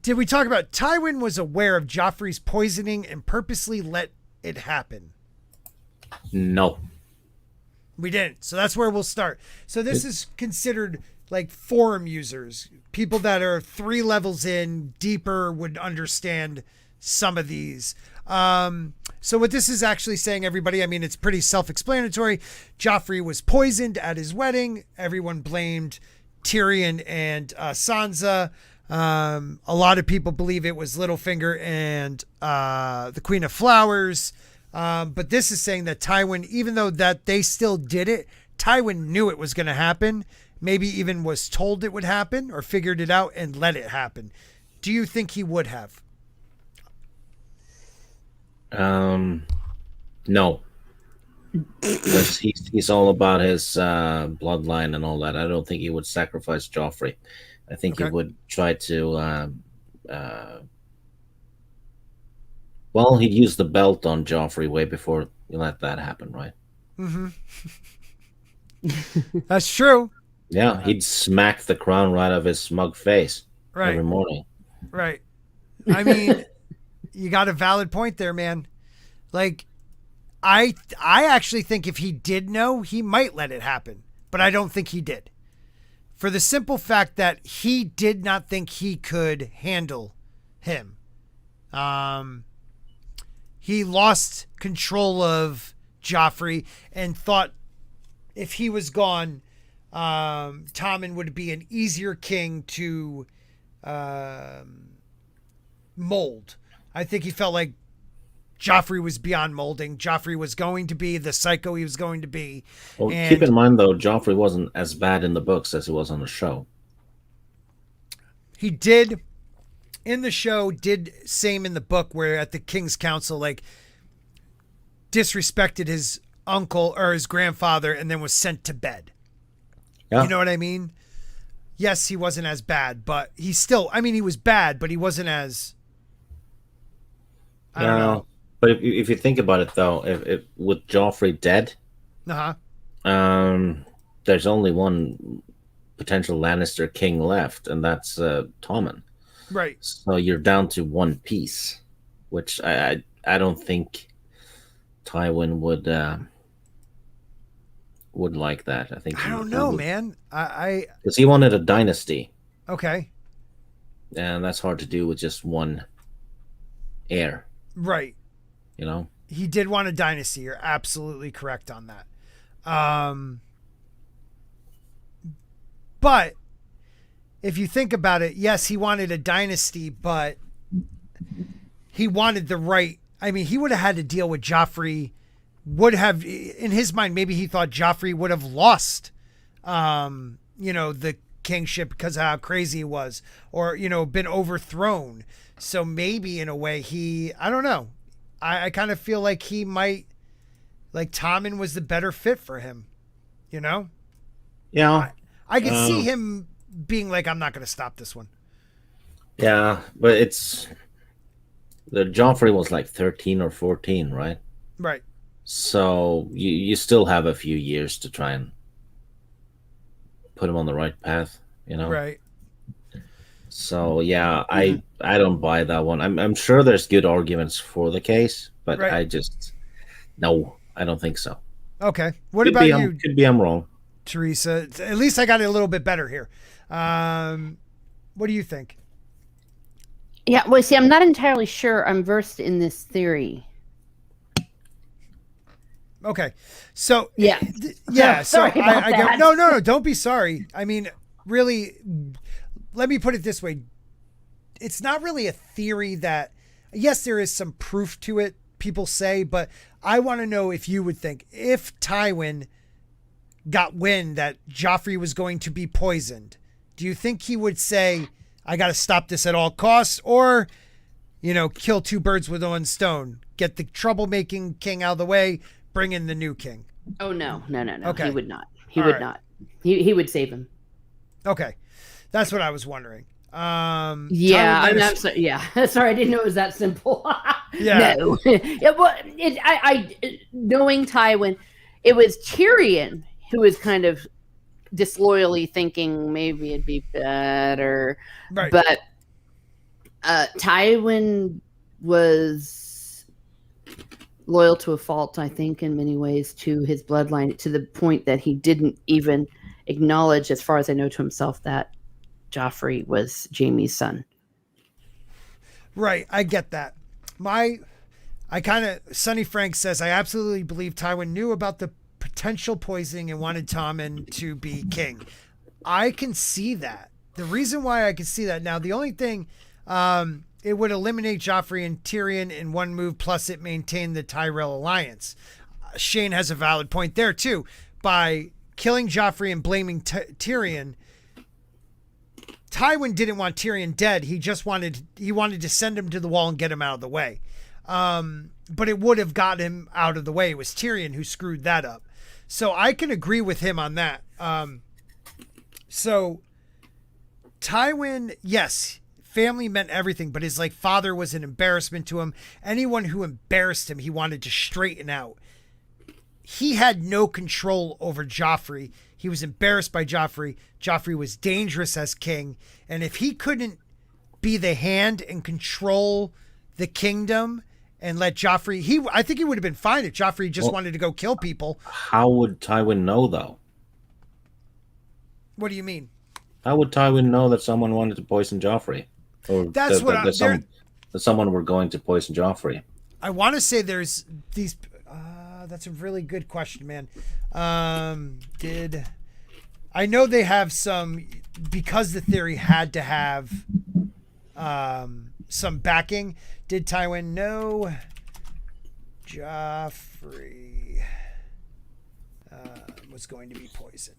Did we talk about Tywin was aware of Joffrey's poisoning and purposely let it happen? No. We didn't. So that's where we'll start. So this is considered like forum users. People that are 3 levels in deeper would understand some of these. So what this is actually saying, everybody, I mean, it's pretty self-explanatory. Joffrey was poisoned at his wedding. Everyone blamed Tyrion and Sansa. A lot of people believe it was Littlefinger and the Queen of Flowers. But this is saying that Tywin, even though that they still did it, Tywin knew it was going to happen, maybe even was told it would happen or figured it out and let it happen. Do you think he would have? No. Because he's all about his bloodline and all that. I don't think he would sacrifice Joffrey. I think he would try to... well, he'd use the belt on Joffrey way before you let that happen, right? Mm-hmm. That's true. Yeah, he'd smack the crown right out of his smug face every morning. Right. I mean, you got a valid point there, man. Like, I actually think if he did know, he might let it happen. But I don't think he did. For the simple fact that he did not think he could handle him. He lost control of Joffrey and thought if he was gone, Tommen would be an easier king to mold. I think he felt like Joffrey was beyond molding. Joffrey was going to be the psycho he was going to be. Well, keep in mind, though, Joffrey wasn't as bad in the books as he was on the show. He did, in the show, did same in the book, where at the King's Council, like, disrespected his uncle or his grandfather and then was sent to bed. Yeah. You know what I mean? Yes, he wasn't as bad, but he still, I mean, he was bad, but he wasn't as, I don't know. But if you think about it, though, if with Joffrey dead, there's only one potential Lannister king left, and that's Tommen. Right. So you're down to one piece, which I don't think Tywin would like that. I think I don't know, man. Because he wanted a dynasty. Okay. And that's hard to do with just one heir. Right. You know? He did want a dynasty. You're absolutely correct on that. But if you think about it, yes, he wanted a dynasty, but he wanted the right. I mean, he would have had to deal with Joffrey. Would have, in his mind, maybe he thought Joffrey would have lost, the kingship because of how crazy he was, or, been overthrown. So maybe in a way I don't know. I kind of feel like he might, like Tommen was the better fit for him, Yeah. I can see him being like, I'm not going to stop this one. Yeah, but the Joffrey was like 13 or 14, right? Right. So you still have a few years to try and put him on the right path, Right. So yeah, I don't buy that one. I'm sure there's good arguments for the case, but right. I don't think so. Okay. What about you? Could be I'm wrong. Teresa, at least I got it a little bit better here. What do you think? Yeah, well, see, I'm not entirely sure I'm versed in this theory. Okay. So, yeah. So I get, no, don't be sorry. I mean, really, let me put it this way. It's not really a theory that, yes, there is some proof to it, people say, but I want to know if you would think if Tywin got wind that Joffrey was going to be poisoned, do you think he would say, I got to stop this at all costs, or, kill two birds with one stone, get the troublemaking king out of the way, bring in the new king? Oh, no. Okay. He would not. He would not. He would save him. Okay. That's what I was wondering. Yeah, Tywin I'm sorry. Yeah, sorry, I didn't know it was that simple. Yeah. No. Yeah, well, knowing Tywin, it was Tyrion who was kind of disloyally thinking maybe it'd be better, Right. but Tywin was loyal to a fault, I think, in many ways to his bloodline, to the point that he didn't even acknowledge, as far as I know, to himself that Joffrey was Jaime's son. Right, I get that. Sonny Frank says, I absolutely believe Tywin knew about the potential poisoning and wanted Tommen to be king. I can see that. The reason why I can see that now, the only thing, it would eliminate Joffrey and Tyrion in one move, plus it maintained the Tyrell alliance. Shane has a valid point there too. By killing Joffrey and blaming Tyrion, Tywin didn't want Tyrion dead. He wanted to send him to the wall and get him out of the way. But it would have got him out of the way. It was Tyrion who screwed that up. So I can agree with him on that. So Tywin, yes, family meant everything, but his father was an embarrassment to him. Anyone who embarrassed him, he wanted to straighten out. He had no control over Joffrey. He was embarrassed by Joffrey. Joffrey was dangerous as king. And if he couldn't be the hand and control the kingdom and let Joffrey, I think he would have been fine if Joffrey just wanted to go kill people. How would Tywin know, though? What do you mean? How would Tywin know that someone wanted to poison Joffrey? Or that someone were going to poison Joffrey? I want to say there's these... that's a really good question, man. I know they have some, because the theory had to have some backing. Did Tywin know Joffrey was going to be poisoned?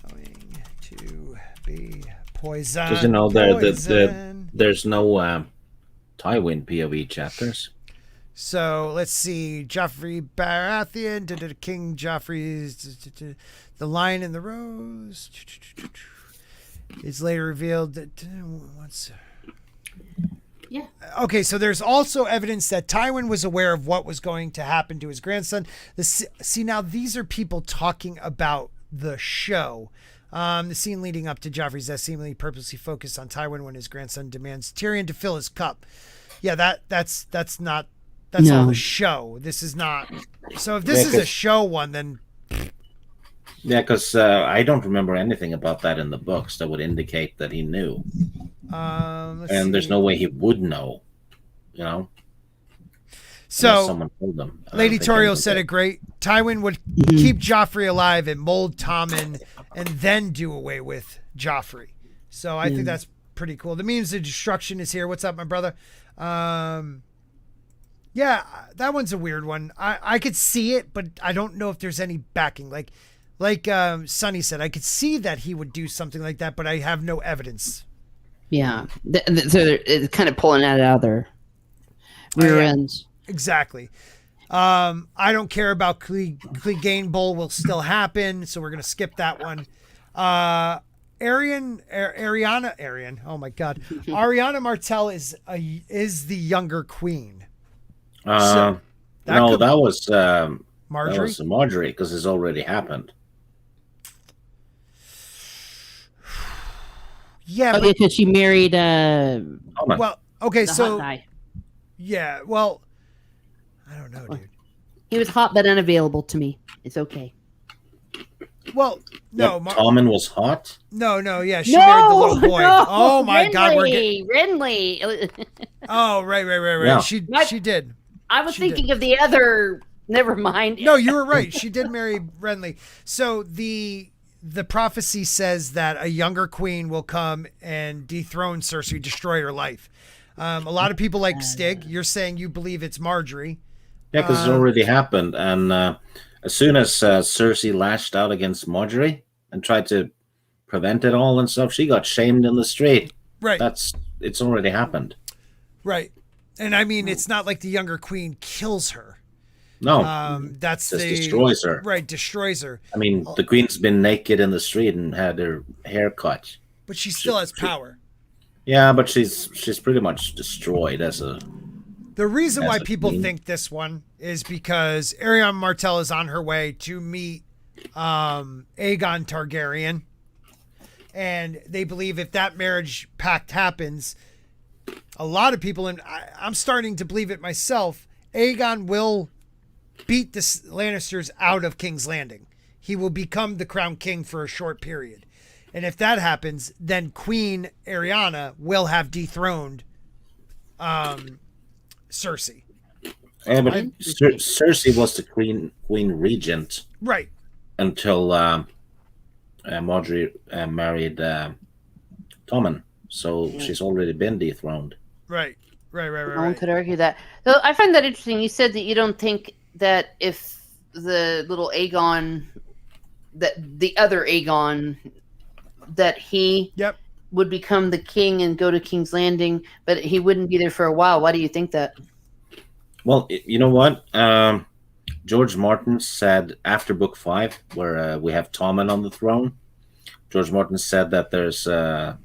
Going to be poisoned. Because there's no Tywin POV chapters. So let's see. Joffrey Baratheon, King Joffrey's the Lion and the Rose. It's later revealed that Yeah. Okay, so there's also evidence that Tywin was aware of what was going to happen to his grandson. See, now these are people talking about the show. The scene leading up to Joffrey's death seemingly purposely focused on Tywin when his grandson demands Tyrion to fill his cup. Yeah, that's all the show. This is not. So if this is a show one, then yeah, because I don't remember anything about that in the books that would indicate that he knew. There's no way he would know, you know. So someone told him. Lady Tauriel said it great. Tywin would keep Joffrey alive and mold Tommen and then do away with Joffrey. So I think that's pretty cool. The means of destruction is here. What's up, my brother? Yeah, that one's a weird one. I could see it, but I don't know if there's any backing. Like Sonny said, I could see that he would do something like that, but I have no evidence. Yeah, so it's kind of pulling that out of their rear ends. Exactly. I don't care about Clegane Bowl will still happen, so we're gonna skip that one. Ariana. Oh my God, Ariana Martell is the younger queen. That was Marjorie. That was Marjorie because it's already happened. Yeah, okay, because she married. Well, okay, so guy. Yeah, well, I don't know, dude. He was hot but unavailable to me. It's okay. Well, no, Tommen was hot. No, yeah, she married the little boy. No, oh my God, Renly. Oh, right. Yeah. She did. I was thinking of the other. Never mind. No, you were right. She did marry Renly. So the prophecy says that a younger queen will come and dethrone Cersei, destroy her life. A lot of people like Stig. You're saying you believe it's Marjorie. Yeah, because it already happened. And as soon as Cersei lashed out against Marjorie and tried to prevent it all and stuff, she got shamed in the street. Right. It's already happened. Right. And I mean, it's not like the younger queen kills her. No, That's just the destroys her. right, destroys her. I mean, the queen's been naked in the street and had her hair cut. But she still has power. Yeah, but she's pretty much destroyed as a. The reason why people queen. think this one is because Arianne Martell is on her way to meet Aegon Targaryen. And they believe if that marriage pact happens, a lot of people, and I'm starting to believe it myself, Aegon will beat the Lannisters out of King's Landing. He will become the crown king for a short period. And if that happens, then Queen Arianna will have dethroned Cersei. Yeah, but Cersei was the queen regent. Right. Until Marjorie married Tommen. So she's already been dethroned. Right. No one could argue that. Though I find that interesting. You said that you don't think that if the little Aegon, that the other Aegon, that he would become the king and go to King's Landing, but he wouldn't be there for a while. Why do you think that? Well, you know what? George Martin said after Book 5, where we have Tommen on the throne, George Martin said that there's a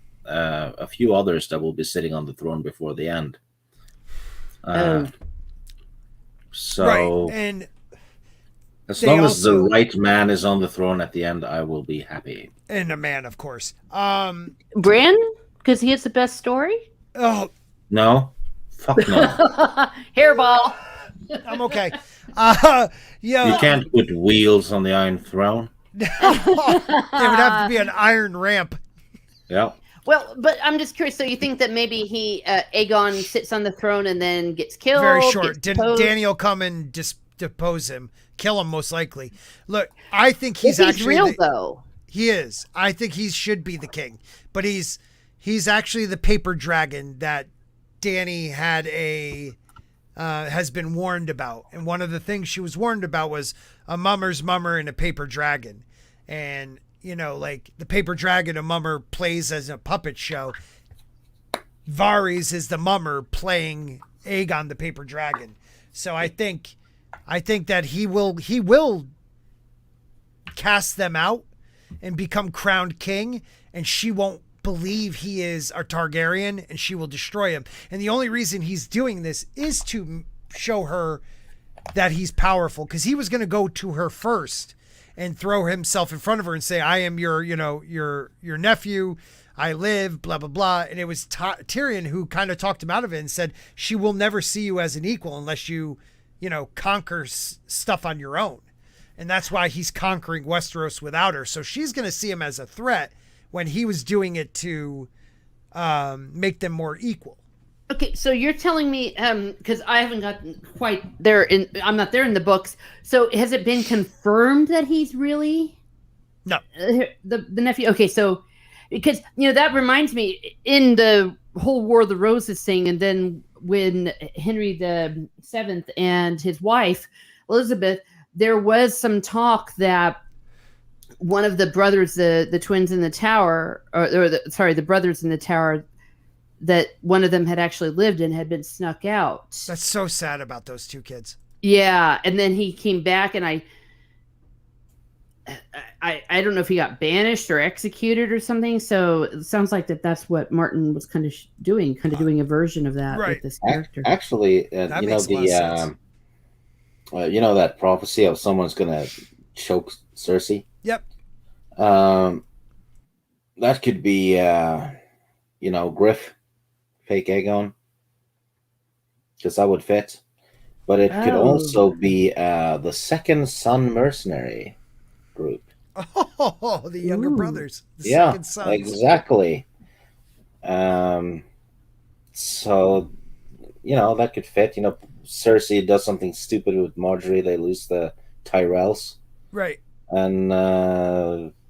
few others that will be sitting on the throne before the end. So, right. And as long as the right man is on the throne at the end, I will be happy. And a man, of course. Bran? Because he has the best story? Oh. No. Fuck no. Hairball. I'm okay. You can't put wheels on the Iron Throne. There would have to be an iron ramp. Yeah. Well, but I'm just curious. So you think that maybe Aegon sits on the throne and then gets killed? Very short. Daniel come and depose him, kill him most likely. Look, I think he's actually real though. He is. I think he should be the king, but he's actually the paper dragon that Dany had has been warned about. And one of the things she was warned about was a mummer's mummer and a paper dragon. And, you know, like the paper dragon, a mummer plays as a puppet show. Varys is the mummer playing Aegon the paper dragon. So I think that he will cast them out and become crowned king, and she won't believe he is a Targaryen, and she will destroy him. And the only reason he's doing this is to show her that he's powerful, because he was going to go to her first and throw himself in front of her and say, I am your nephew, I live, blah, blah, blah. And it was Tyrion who kind of talked him out of it and said, she will never see you as an equal unless you conquer stuff on your own. And that's why he's conquering Westeros without her. So she's going to see him as a threat when he was doing it to make them more equal. Okay, so you're telling me, because I haven't gotten quite there, I'm not there in the books. So has it been confirmed that he's really no the nephew? Okay, so because that reminds me in the whole War of the Roses thing, and then when Henry VII and his wife Elizabeth, there was some talk that one of the brothers, the twins in the tower, the brothers in the tower, that one of them had actually lived and had been snuck out. That's so sad about those two kids. Yeah, and then he came back, and I don't know if he got banished or executed or something. So it sounds like that's what Martin was kind of doing a version of that with this character. Actually, that prophecy of someone's gonna choke Cersei. Yep. That could be, Griff, fake Aegon, because that would fit. But it could also be the Second Son mercenary group. Oh, the younger brothers. The second sons. Exactly. So, that could fit. Cersei does something stupid with Marjorie. They lose the Tyrells. Right. And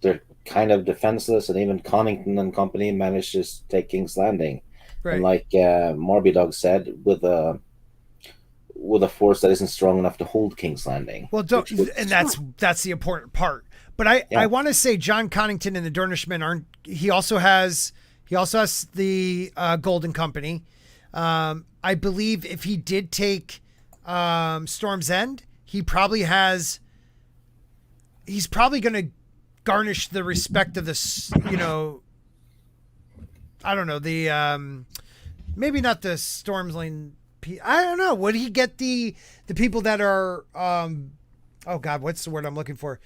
they're kind of defenseless, and even Connington and company manages to take King's Landing. Right. And like Marby Dog said, with a force that isn't strong enough to hold King's Landing. Well, that's the important part. But I want to say John Connington and the Dornishmen aren't. He also has the Golden Company. I believe if he did take Storm's End, he probably has. He's probably going to garnish the respect of this, I don't know, the maybe not the Storm's Lane. I don't know. Would he get the people that are oh God, what's the word I'm looking for?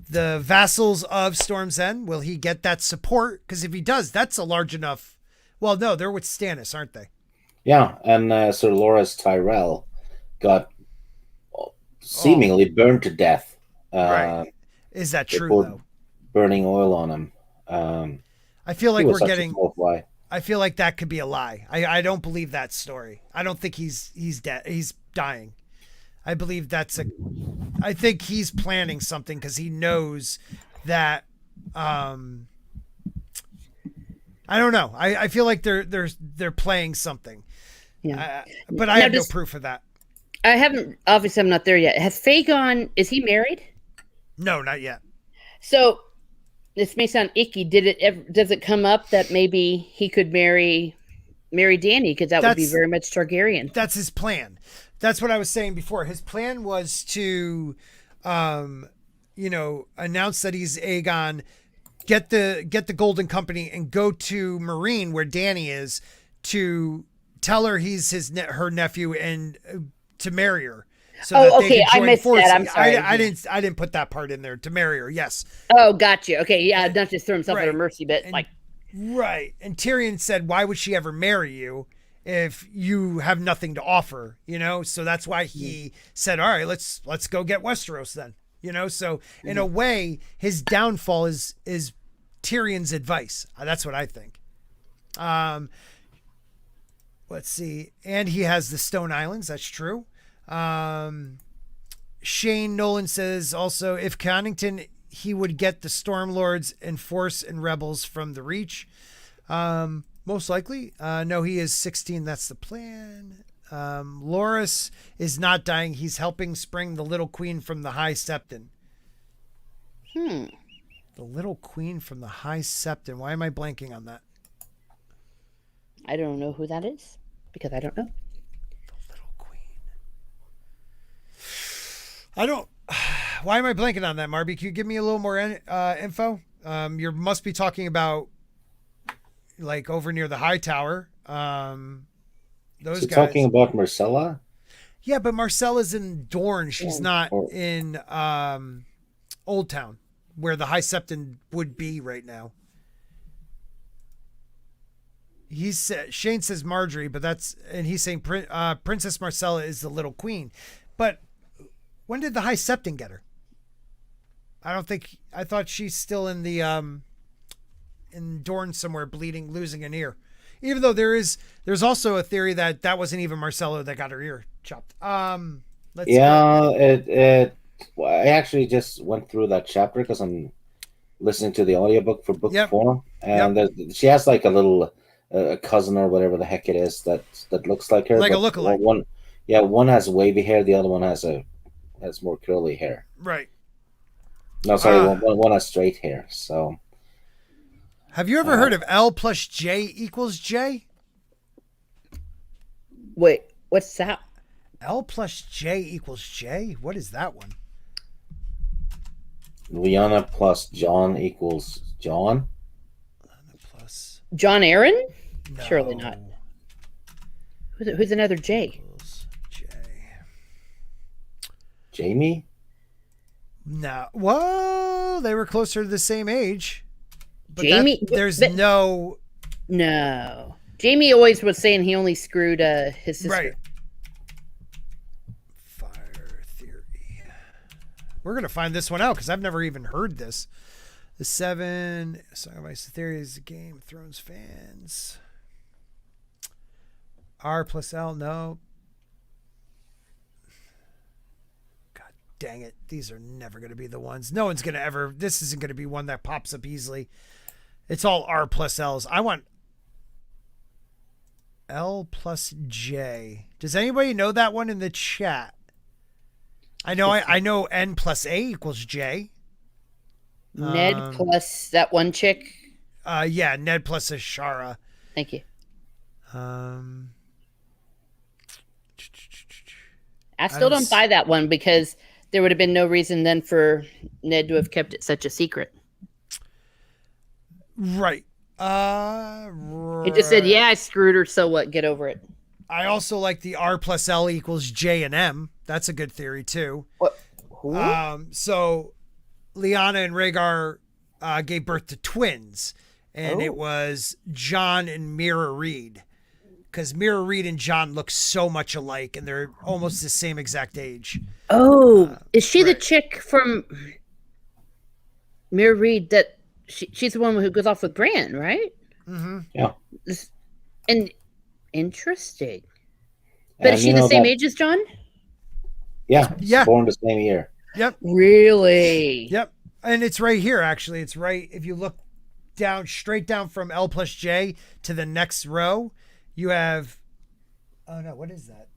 The vassals of Storm's End? Will he get that support? Because if he does, that's a large enough. Well, no, they're with Stannis, aren't they? Yeah, and Sir Loras Tyrell got seemingly burned to death. Right. Is that true though? Burning oil on him. I feel like we're getting. I feel like that could be a lie. I don't believe that story. I don't think he's dead. He's dying. I believe I think he's planning something because he knows that. I don't know. I feel like they're playing something. Yeah. But I have no proof of that. I haven't. Obviously, I'm not there yet. Has Fagon? Is he married? No, not yet. So this may sound icky. Does it come up that maybe he could marry Dany? Because that would be very much Targaryen. That's his plan. That's what I was saying before. His plan was to, announce that he's Aegon, get the Golden Company, and go to Meereen where Dany is to tell her he's her nephew and to marry her. So that they could join I missed forces. that. I'm sorry. I didn't put that part in there. To marry her, yes. Oh, gotcha. Okay, yeah, not just throw himself at her mercy, but right. And Tyrion said, "Why would she ever marry you if you have nothing to offer?" So that's why he said, "All right, let's go get Westeros then." So in a way, his downfall is Tyrion's advice. That's what I think. Let's see, and he has the Stone Islands. That's true. Shane Nolan says also, if Connington, he would get the Stormlords and Force and Rebels from the Reach. Most likely. No, he is 16. That's the plan. Loras is not dying. He's helping spring the Little Queen from the High Septon. The Little Queen from the High Septon. Why am I blanking on that? I don't know who that is because I don't know. I don't. Why am I blanking on that, Marby? Can you give me a little more info? You must be talking about like over near the High Tower. Those guys. Talking about Myrcella? Yeah, but Myrcella's in Dorne. She's not in Old Town, where the High Septon would be right now. Shane says Marjorie, but he's saying Princess Myrcella is the Little Queen, but. When did the High Septon get her? I thought she's still in the in Dorne somewhere bleeding, losing an ear. Even though there's also a theory that wasn't even Myrcella that got her ear chopped. I actually just went through that chapter because I'm listening to the audiobook for book 4, and she has like a little cousin or whatever the heck it is that looks like her. Like a lookalike. One has wavy hair, the other one has more curly hair. Right. No, sorry, one has straight hair. So, have you ever heard of L plus J equals J? Wait, what's that? L plus J equals J? What is that one? Lyanna plus John equals John? Plus John Aaron? No. Surely not. Who's another J? Jamie? No. Whoa, they were closer to the same age. But Jamie? No. Jamie always was saying he only screwed his sister. Right. Fire theory. We're going to find this one out because I've never even heard this. The 7, Song of Ice and Theory is a Game of Thrones fans. R plus L, no. Dang it. These are never going to be the ones. No one's going to ever. This isn't going to be one that pops up easily. It's all R plus L's. I want L plus J. Does anybody know that one in the chat? I know N plus A equals J. Ned plus that one chick. Yeah, Ned plus Ashara. Thank you. I still don't buy that one because there would have been no reason then for Ned to have kept it such a secret. Right. He just said, "Yeah, I screwed her. So what? Get over it." I also like the R plus L equals J and M. That's a good theory too. What? Who? So Lyanna and Rhaegar gave birth to twins, and it was Jon and Mira Reed, because Mira Reed and Jon look so much alike, and they're almost the same exact age. Oh, is she the chick from Mira Reed that she's the one who goes off with Bran, right? Mm-hmm. Yeah. And interesting. But is she the same age as Jon? Yeah. Born the same year. Yep. Really? Yep. And it's right here, actually. It's right, if you look down, straight down from L plus J to the next row, you have, oh no, what is that?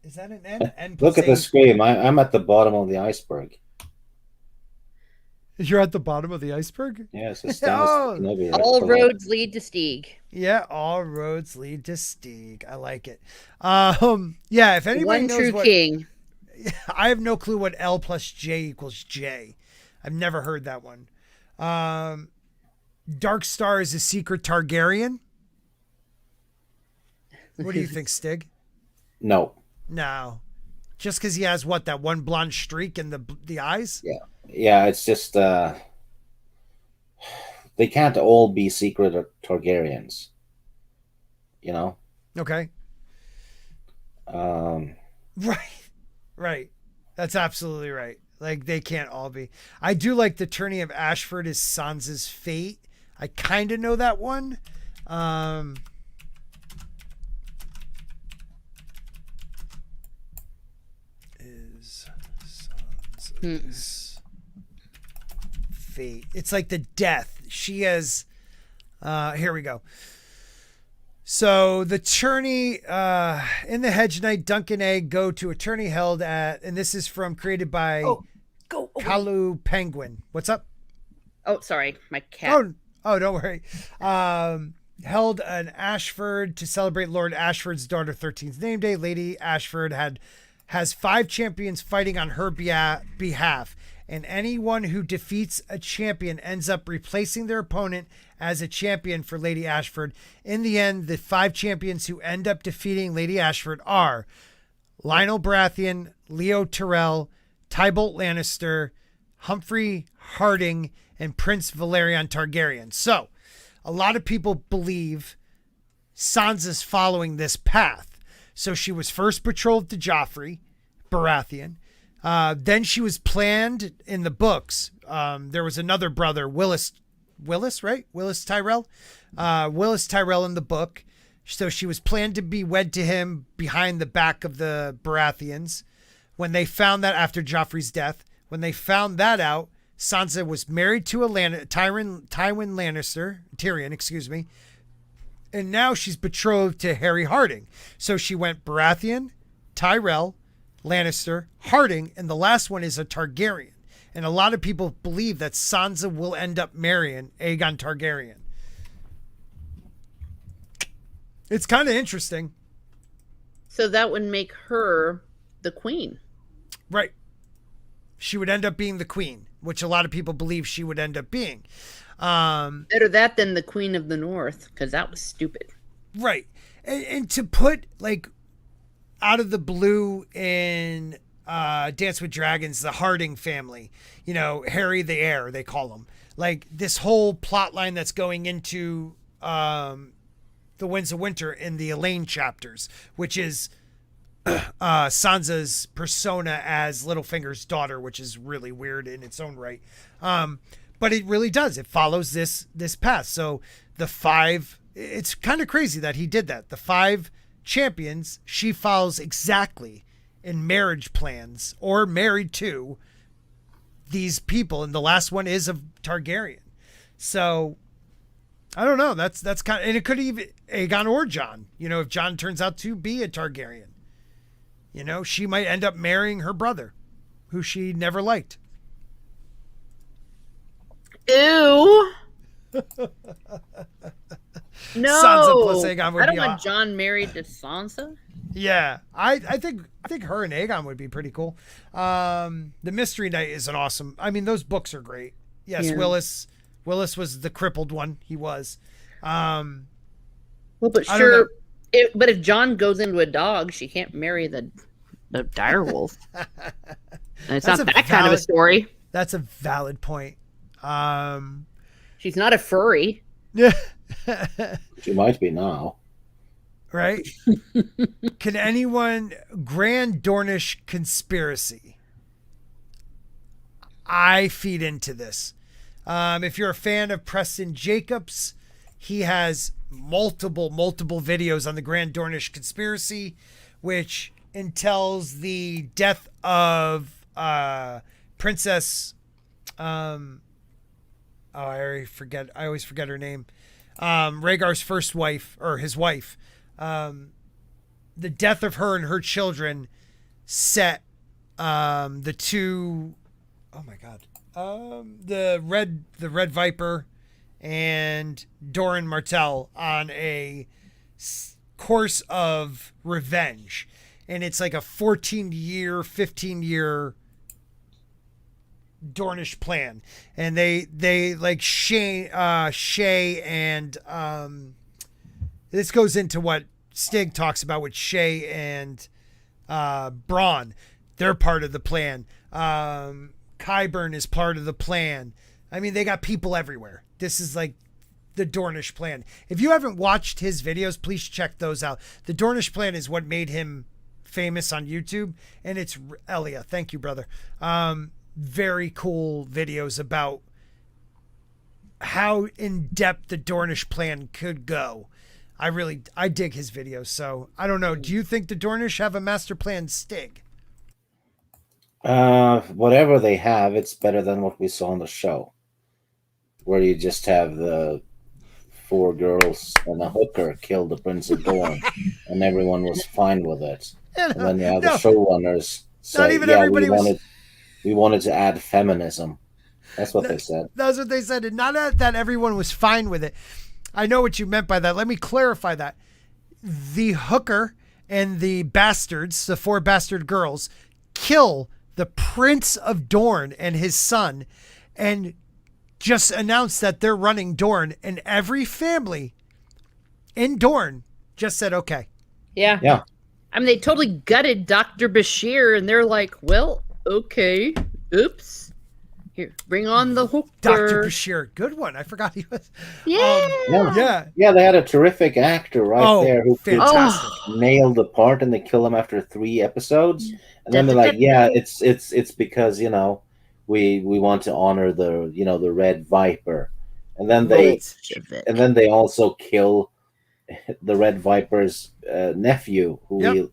Is that an N? N plus Look at the screen. I'm at the bottom of the iceberg. You're at the bottom of the iceberg? Yes. All roads lead to Stieg. Yeah, all roads lead to Stieg. I like it. Yeah, if anybody knows what king. I have no clue what L plus J equals J. I've never heard that one. Dark Star is a secret Targaryen. What do you think, Stig? No. Just because he has what, that one blonde streak in the eyes? Yeah. It's just they can't all be secret Targaryens. You know. Okay. Right. That's absolutely right. Like, they can't all be. I do like the Tourney of Ashford is Sansa's fate. I kind of know that one. Is Sansa's fate. It's like the death. She has, here we go. So the tourney in the Hedge Knight, Dunk and Egg go to a tourney held at, and this is created by Kalu Penguin. What's up? Oh, sorry, my cat. Oh, don't worry. Held an Ashford to celebrate Lord Ashford's daughter 13th name day. Lady Ashford has 5 champions fighting on her behalf, and anyone who defeats a champion ends up replacing their opponent as a champion for Lady Ashford. In the end, the 5 champions who end up defeating Lady Ashford are Lionel Baratheon, Leo Tyrell, Tywin Lannister, Humphrey Harding, and Prince Velaryon Targaryen. So, a lot of people believe Sansa's following this path. So she was first betrothed to Joffrey Baratheon. Then she was planned in the books. There was another brother, Willis, right? Willis Tyrell. Willis Tyrell in the book. So she was planned to be wed to him behind the back of the Baratheons. When they found that after Joffrey's death, when they found that out, Sansa was married to Tywin Lannister, Tyrion, excuse me. And now she's betrothed to Harry Harding. So she went Baratheon, Tyrell, Lannister, Harding, and the last one is a Targaryen. And a lot of people believe that Sansa will end up marrying Aegon Targaryen. It's kind of interesting. So that would make her the queen. Right. She would end up being the queen, which a lot of people believe she would end up being. Better that than the Queen of the North, because that was stupid. Right. And to put, like, out of the blue in Dance with Dragons, the Harding family, you know, Harry the Heir, they call him. Like, this whole plot line that's going into the Winds of Winter in the Elaine chapters, which is Sansa's persona as Littlefinger's daughter, which is really weird in its own right. But it really does. It follows this path. So the 5, it's kind of crazy that he did that. The 5 champions, she follows exactly in marriage plans or married to these people. And the last one is of Targaryen. So I don't know. That's kind of, and it could even Aegon or Jon, you know, if Jon turns out to be a Targaryen, you know, she might end up marrying her brother who she never liked. Ew. No. Sansa plus Aegon would I don't be want Jon married to Sansa. Yeah, I think her and Aegon would be pretty cool. The Mystery Knight is an awesome. I mean, those books are great. Yes, Yeah. Willis was the crippled one. He was. Well, but I don't know. sure. But if John goes into a dog, she can't marry the direwolf. And it's That's not a that kind of a valid- story. That's a valid point. She's not a furry. Yeah. She might be now. Right? Can anyone Grand Dornish conspiracy? I feed into this. If you're a fan of Preston Jacobs, he has multiple videos on the Grand Dornish conspiracy, which entails the death of Princess. I always forget her name. Rhaegar's first wife, or his wife. The death of her and her children set the two, oh my god, the Red Viper and Doran Martell on a course of revenge, and it's like a 15-year Dornish plan, and they like Shay and this goes into what Stig talks about with Shay and Braun. They're part of the plan. Qyburn is part of the plan. I mean, they got people everywhere. This is like the Dornish plan. If you haven't watched his videos, please check those out. The Dornish plan is what made him famous on YouTube, and it's Elia. Thank you, brother. Very cool videos about how in depth the Dornish plan could go. I dig his videos. So I don't know. Do you think the Dornish have a master plan, Stig? Whatever they have, it's better than what we saw on the show, where you just have the 4 girls and a hooker kill the Prince of Dorne, and everyone was fine with it. And then you have the showrunners say, we wanted to add feminism. That's what they said. That's what they said. And not that everyone was fine with it. I know what you meant by that. Let me clarify that. The hooker and the bastards, the 4 bastard girls, kill the Prince of Dorne and his son, and just announced that they're running Dorne, and every family in Dorne just said, okay. Yeah. Yeah. I mean, they totally gutted Dr. Bashir, and they're like, well, okay. Oops. Here, bring on the hooker. Dr. Bashir, good one. I forgot he was. Yeah. Yeah, they had a terrific actor there who fantastic. nailed the part, and they kill him after 3 episodes. And then they're like, yeah, it's because, we want to honor the Red Viper. And then they also kill the Red Viper's nephew, who he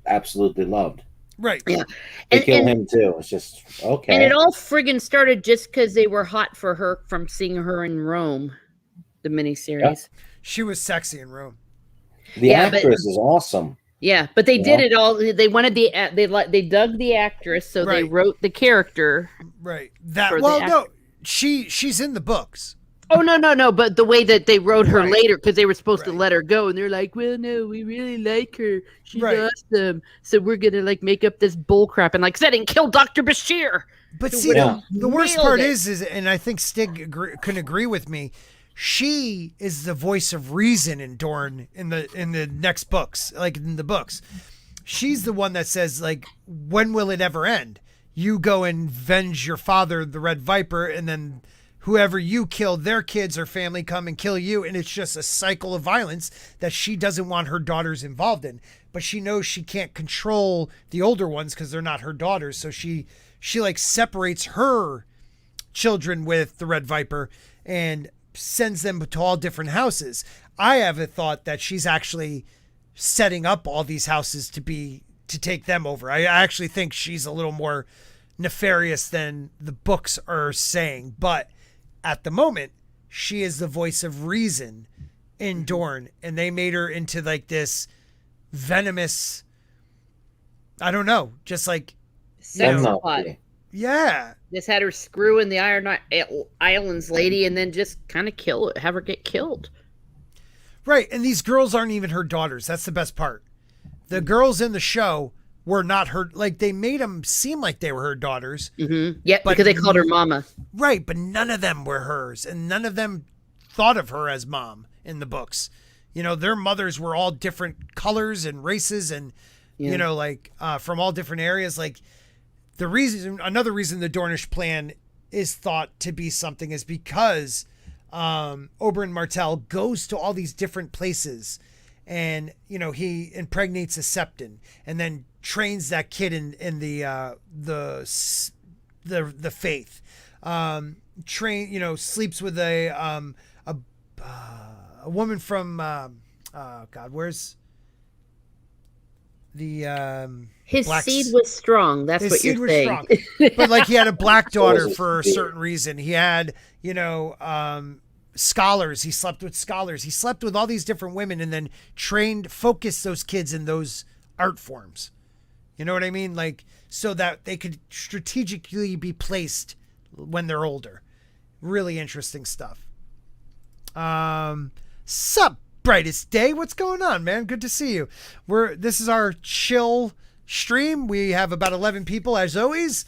absolutely loved. Right. Yeah. They kill him too. It's just okay. And it all friggin' started just because they were hot for her from seeing her in Rome, the miniseries. Yep. She was sexy in Rome. The actress is awesome. Yeah, but they did it all. They wanted they dug the actress, so they wrote the character. Right. No, she's in the books. Oh no! But the way that they wrote her later, because they were supposed to let her go, and they're like, "Well, no, we really like her. She's awesome. So we're gonna make up this bull crap and set and kill Dr. Bashir." But see, the worst part is, and I think Stig can agree with me. She is the voice of reason in Dorne in the next books, like in the books. She's the one that says, when will it ever end? You go and avenge your father, the Red Viper, and then whoever you kill, their kids or family come and kill you. And it's just a cycle of violence that she doesn't want her daughters involved in. But she knows she can't control the older ones because they're not her daughters. So she separates her children with the Red Viper and sends them to all different houses. I have a thought that she's actually setting up all these houses to take them over. I actually think she's a little more nefarious than the books are saying, but at the moment, she is the voice of reason in Dorne, and they made her into this venomous, I don't know, just Sexapod. Yeah. Just had her screw in the Iron Islands lady, and then just kind of have her get killed. Right, and these girls aren't even her daughters. That's the best part. The girls in the show were not her. Like, they made them seem like they were her daughters. Mm-hmm. Yeah, because they called her mama. Right, but none of them were hers, and none of them thought of her as mom in the books. You know, their mothers were all different colors and races, and you know, like from all different areas. Like, another reason the Dornish plan is thought to be something is because Oberyn Martell goes to all these different places, and you know, he impregnates a Septon, and then trains that kid in the faith. Sleeps with a woman from where's the his seed was strong. That's what you're saying. But like, he had a black daughter for a certain reason. He had, scholars. He slept with scholars. He slept with all these different women, and then focused those kids in those art forms. You know what I mean? Like, so that they could strategically be placed when they're older. Really interesting stuff. Sup, brightest day? What's going on, man? Good to see you. This is our chill stream. We have about 11 people, as always.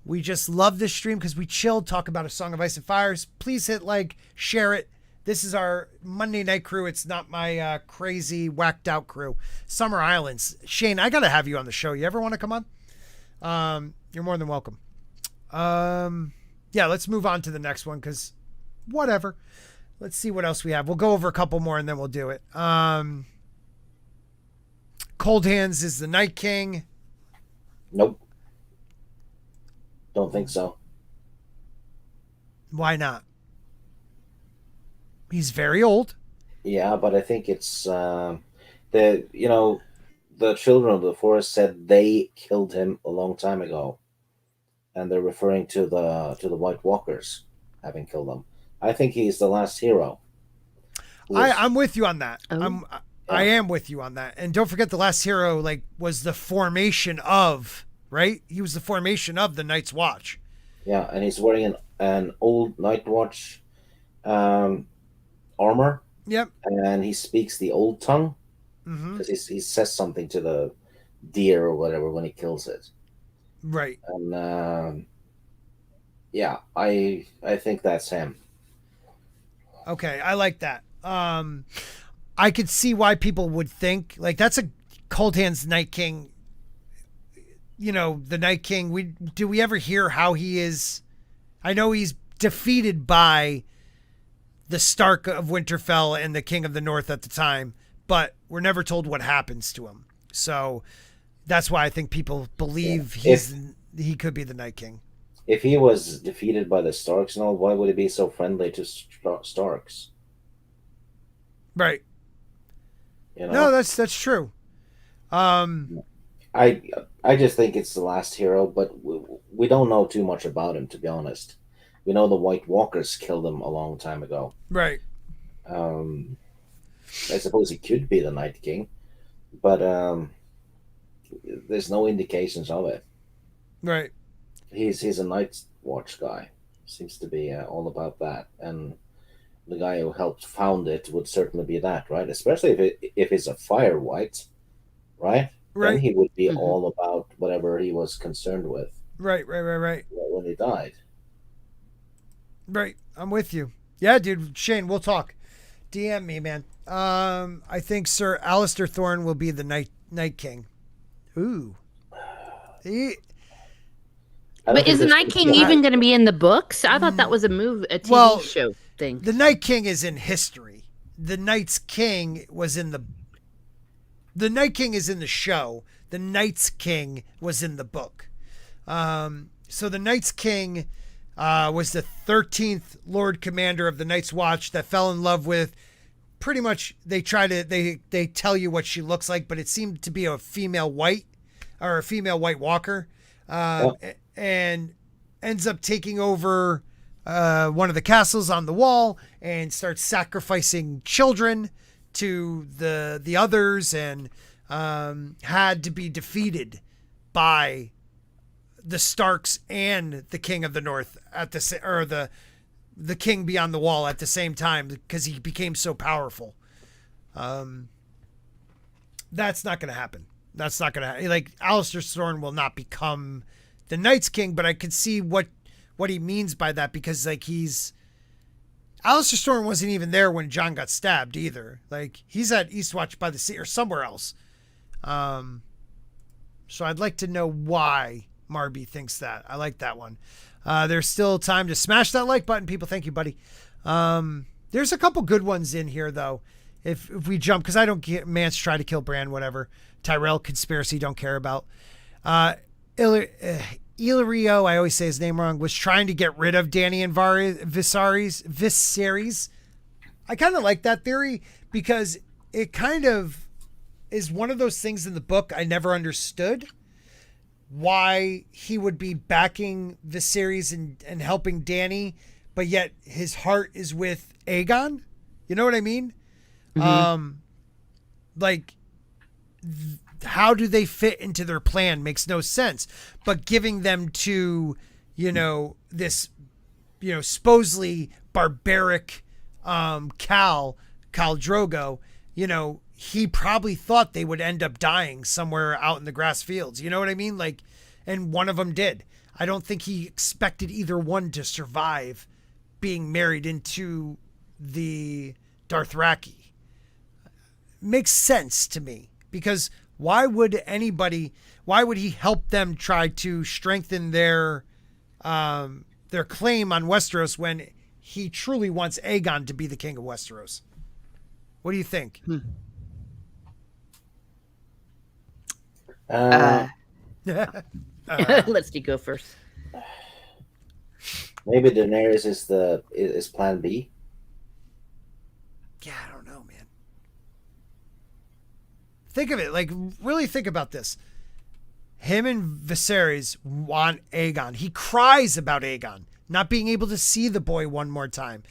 We just love this stream because we chill, talk about A Song of Ice and Fires. Please hit like, share it. This is our Monday night crew. It's not my crazy, whacked out crew. Summer Islands. Shane, I got to have you on the show. You ever want to come on? You're more than welcome. Yeah, let's move on to the next one because whatever. Let's see what else we have. We'll go over a couple more and then we'll do it. Cold Hands is the Night King. Nope. Don't think so. Why not? He's very old. Yeah, but I think it's the children of the forest said they killed him a long time ago, and they're referring to the White Walkers having killed him. I think he's the last hero. I'm with you on that. Oh. I am with you on that. And don't forget, the last hero was the formation of, right? He was the formation of the Night's Watch. Yeah, and he's wearing an old Night Watch armor. Yep. And he speaks the old tongue because he says something to the deer or whatever when he kills it. Right. And yeah, I think that's him. Okay, I like that. I could see why people would think that's a Cold Hands Night King. You know, the Night King. Do we ever hear how he is? I know he's defeated by the Stark of Winterfell and the King of the North at the time, but we're never told what happens to him. So that's why I think people believe he could be the Night King. If he was defeated by the Starks and all, why would he be so friendly to Starks? Right. You know? No, that's true. I just think it's the last hero, but we don't know too much about him, to be honest. We know the White Walkers killed him a long time ago. Right. I suppose he could be the Night King, but there's no indications of it. Right. He's a Night Watch guy. Seems to be all about that, and the guy who helped found it would certainly be that, right? Especially if it's a Fire White, right? Right. Then he would be all about whatever he was concerned with. Right. When he died. Right. I'm with you. Yeah, dude. Shane, we'll talk. DM me, man. I think Sir Alistair Thorne will be the Night King. Ooh. But is the Night King even going to be in the books? I thought that was a TV show thing. The Night King is in history. The Night's King was in the Night King is in the show. The Night's King was in the book. So the Night's King was the 13th Lord Commander of the Night's Watch that fell in love with, pretty much, they tell you what she looks like, but it seemed to be a female White Walker. And ends up taking over one of the castles on the wall and starts sacrificing children to the others, and had to be defeated by the Starks and the King of the North the King beyond the wall at the same time, because he became so powerful. That's not going to happen. That's not gonna like Alistair Storm will not become the Night's King, but I could see what he means by that, because like Alistair Storm wasn't even there when Jon got stabbed either. Like he's at Eastwatch by the Sea or somewhere else. So I'd like to know why Marby thinks that. I like that one. There's still time to smash that like button, people. Thank you, buddy. There's a couple good ones in here though. If we jump, because I don't get Mance try to kill Bran, whatever. Tyrell conspiracy, don't care about. Illyrio, I always say his name wrong, was trying to get rid of Dany and Viserys. I kind of like that theory because it kind of is one of those things in the book I never understood. Why he would be backing Viserys and helping Dany, but yet his heart is with Aegon. You know what I mean? Mm-hmm. How do they fit into their plan makes no sense. But giving them to, this, supposedly barbaric Khal Drogo, he probably thought they would end up dying somewhere out in the grass fields. You know what I mean? And one of them did. I don't think he expected either one to survive being married into the Dothraki. Makes sense to me, because why would he help them try to strengthen their claim on Westeros when he truly wants Aegon to be the king of Westeros? What do you think? Let's go first. Maybe Daenerys is plan B. Yeah, I don't know, man. Think of it, really think about this. Him and Viserys want Aegon. He cries about Aegon not being able to see the boy one more time.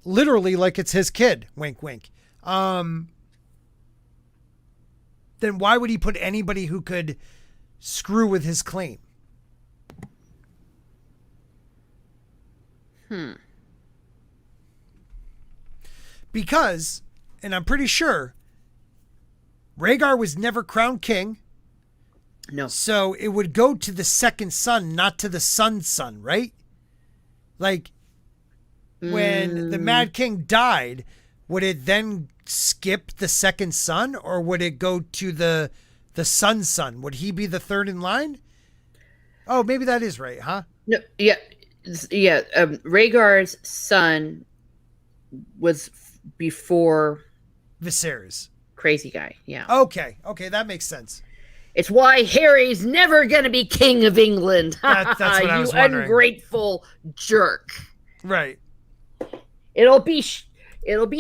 Literally like it's his kid. Wink, wink. Then why would he put anybody who could screw with his claim? Because, and I'm pretty sure, Rhaegar was never crowned king. No. So it would go to the second son, not to the son's son, right? When the Mad King died, would it then skip the second son, or would it go to the son's son? Would he be the third in line? Oh, maybe that is right, huh? No, yeah. Rhaegar's son was before Viserys. Crazy guy, yeah. Okay, that makes sense. It's why Harry's never gonna be king of England. That's what I was wondering. You ungrateful jerk. Right. It'll be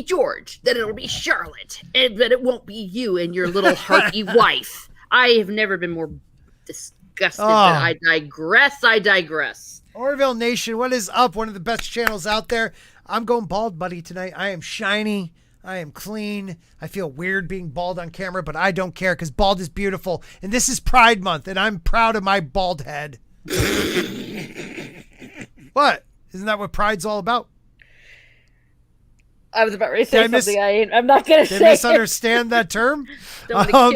George, then it'll be Charlotte, and then it won't be you and your little harpy wife. I have never been more disgusted. But I digress. Orville Nation, what is up? One of the best channels out there. I'm going bald, buddy, tonight. I am shiny. I am clean. I feel weird being bald on camera, but I don't care because bald is beautiful. And this is Pride Month, and I'm proud of my bald head. What? Isn't that what Pride's all about? I was about to say something I'm not going to say. Did I misunderstand that term? Don't want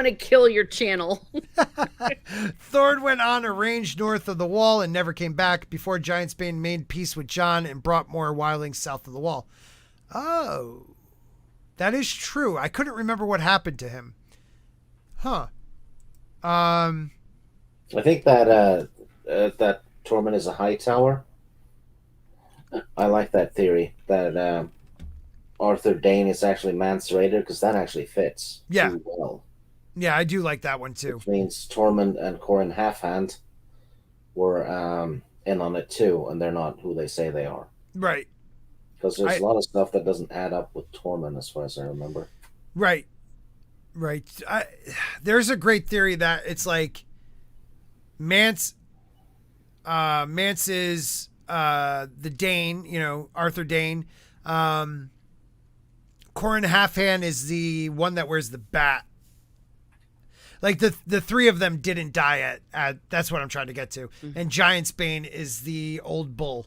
to kill your channel. Thorne went on a range north of the wall and never came back before Giantsbane made peace with Jon and brought more wildlings south of the wall. Oh, that is true. I couldn't remember what happened to him. Huh. I think that Tormund is a high tower. I like that theory that Arthur Dayne is actually Mance Rayder, because that actually fits too well. Yeah, I do like that one too. Which means Tormund and Corin Halfhand were in on it too, and they're not who they say they are. Right. Because there's a lot of stuff that doesn't add up with Tormund, as far as I remember. Right. There's a great theory that it's like Mance is the Dane, Arthur Dane. Corin Halfhand is the one that wears the bat. The three of them didn't die at that's what I'm trying to get to. Mm-hmm. And Giantsbane is the old bull.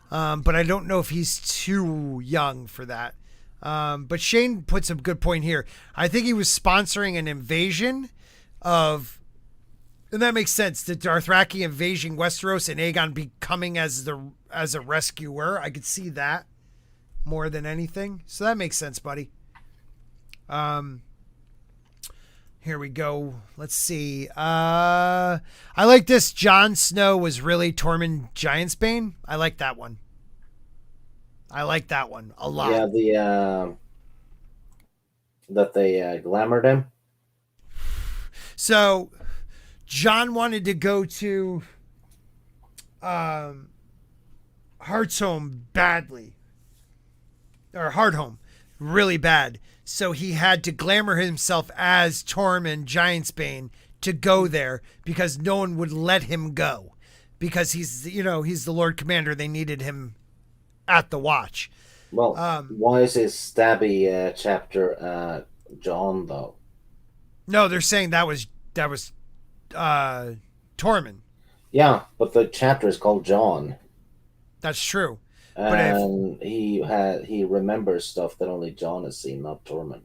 But I don't know if he's too young for that. But Shane puts a good point here. I think he was sponsoring an invasion of, and that makes sense. The Dothraki invading Westeros and Aegon becoming as a rescuer. I could see that more than anything. So that makes sense, buddy. Here we go. Let's see. I like this. Jon Snow was really Tormund Giantsbane. I like that one. I like that one a lot. Yeah, that they glamored him. So, Jon wanted to go to Hearthstone badly. Or Hardhome. Really bad. So he had to glamour himself as Tormund Giantsbane to go there because no one would let him go. Because he's the Lord Commander. They needed him at the watch. Well, why is his stabby chapter John though? No, they're saying that was Tormund. Yeah, but the chapter is called John. That's true. And he remembers stuff that only John has seen, not Tormund.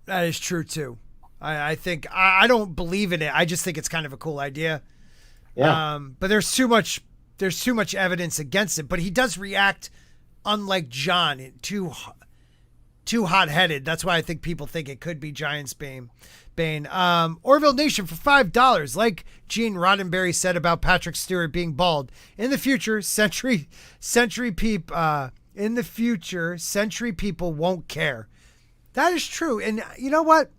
That is true too. I think I don't believe in it. I just think it's kind of a cool idea. Yeah. But there's too much evidence against it. But he does react unlike Jon, too hot-headed. That's why I think people think it could be Giantsbane. Orville Nation for $5. Like Gene Roddenberry said about Patrick Stewart being bald. In the future, century people won't care. That is true. And you know what?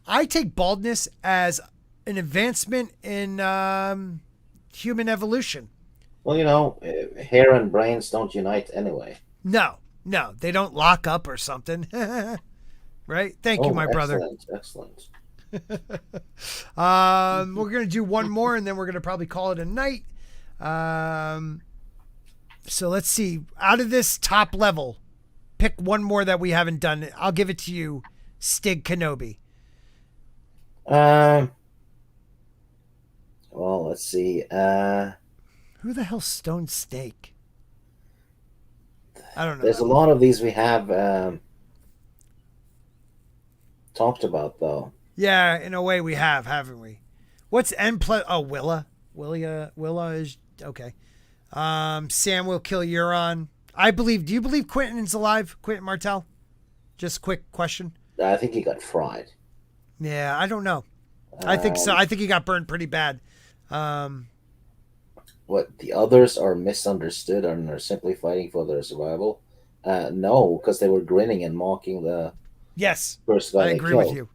I take baldness as an advancement in human evolution. Well, hair and brains don't unite anyway. No, they don't lock up or something. Right? Thank you, my brother. Excellent. We're going to do one more and then we're going to probably call it a night. So let's see. Out of this top level, pick one more that we haven't done. I'll give it to you, Stig Kenobi. Well, let's see. Who the hell's Stone Snake? I don't know. There's a lot of these we have talked about, though. Yeah, in a way we have, haven't we? What's N plus? Oh, Willa is okay. Sam will kill Euron. Do you believe Quentin's alive? Quentin Martell? Just a quick question. I think he got fried. Yeah, I don't know. I think so. I think he got burned pretty bad. What, the others are misunderstood and are simply fighting for their survival? No, because they were grinning and mocking the first guy I they agree killed. with you.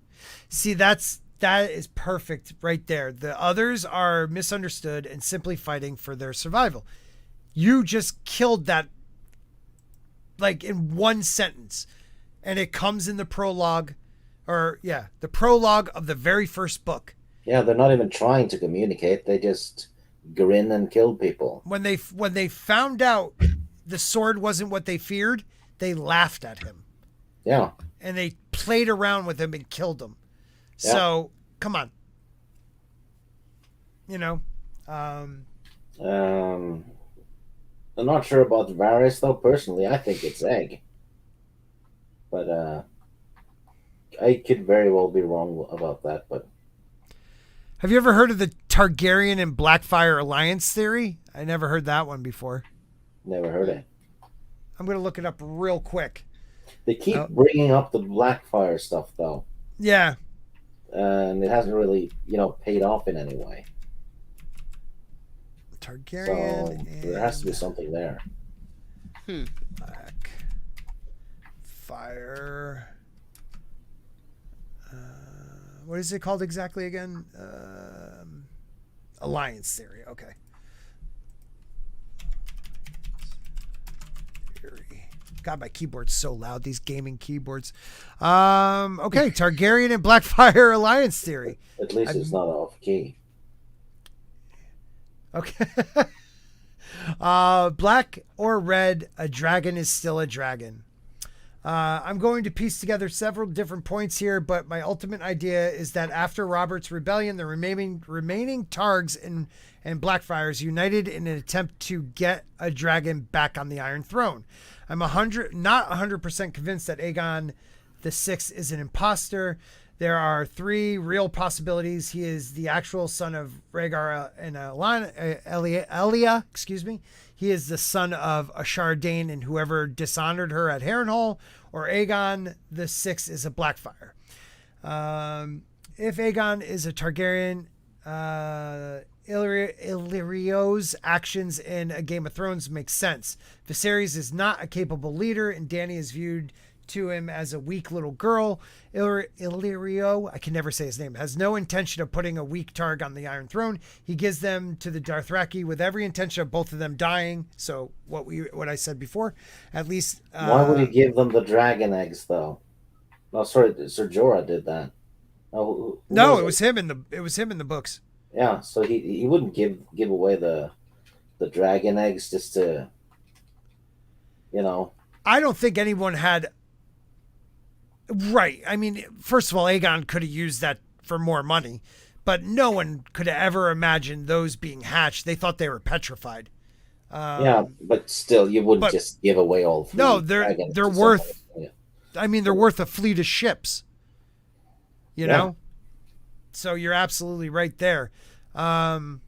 See, that is perfect right there. The others are misunderstood and simply fighting for their survival. You just killed that, like, in one sentence, and it comes in the prologue, the prologue of the very first book. Yeah, they're not even trying to communicate. They just grin and kill people. When they found out the sword wasn't what they feared, they laughed at him. Yeah. And they played around with him and killed him. Yeah. So, come on. I'm not sure about Varys, though. Personally, I think it's Egg. But I could very well be wrong about that. But have you ever heard of the Targaryen and Blackfyre alliance theory? I never heard that one before. Never heard it. I'm going to look it up real quick. They keep bringing up the Blackfyre stuff, though. Yeah. And it hasn't really, paid off in any way. Targaryen. So there has to be something there. Blackfyre. What is it called exactly again? Alliance theory. Okay. God, my keyboard's so loud. These gaming keyboards. Okay, Targaryen and Blackfyre alliance theory. At least it's not off key. Okay. Black or red, a dragon is still a dragon. I'm going to piece together several different points here, but my ultimate idea is that after Robert's rebellion, the remaining Targs and Blackfires united in an attempt to get a dragon back on the Iron Throne. I'm not 100% convinced that Aegon the Sixth is an imposter. There are 3 real possibilities. He is the actual son of Rhaegar and Elia. He is the son of Ashara Dayne and whoever dishonored her at Harrenhal, or Aegon the Sixth is a Blackfire. If Aegon is a Targaryen, Illyrio's actions in A Game of Thrones make sense. Viserys is not a capable leader, and Dany is viewed to him as a weak little girl. Illyrio, I can never say his name, has no intention of putting a weak Targ on the Iron Throne. He gives them to the Dothraki with every intention of both of them dying. So what I said before, at least. Why would he give them the dragon eggs though? No, sorry, Ser Jorah did that. No, it was him in the books. Yeah, so he wouldn't give away the dragon eggs just to, I don't think anyone had. Right. I mean, first of all, Aegon could have used that for more money, but no one could have ever imagined those being hatched. They thought they were petrified. Yeah, but still, you wouldn't just give away all 3. No, they're worth. I mean, they're worth a fleet of ships. You know, so you're absolutely right there. Dany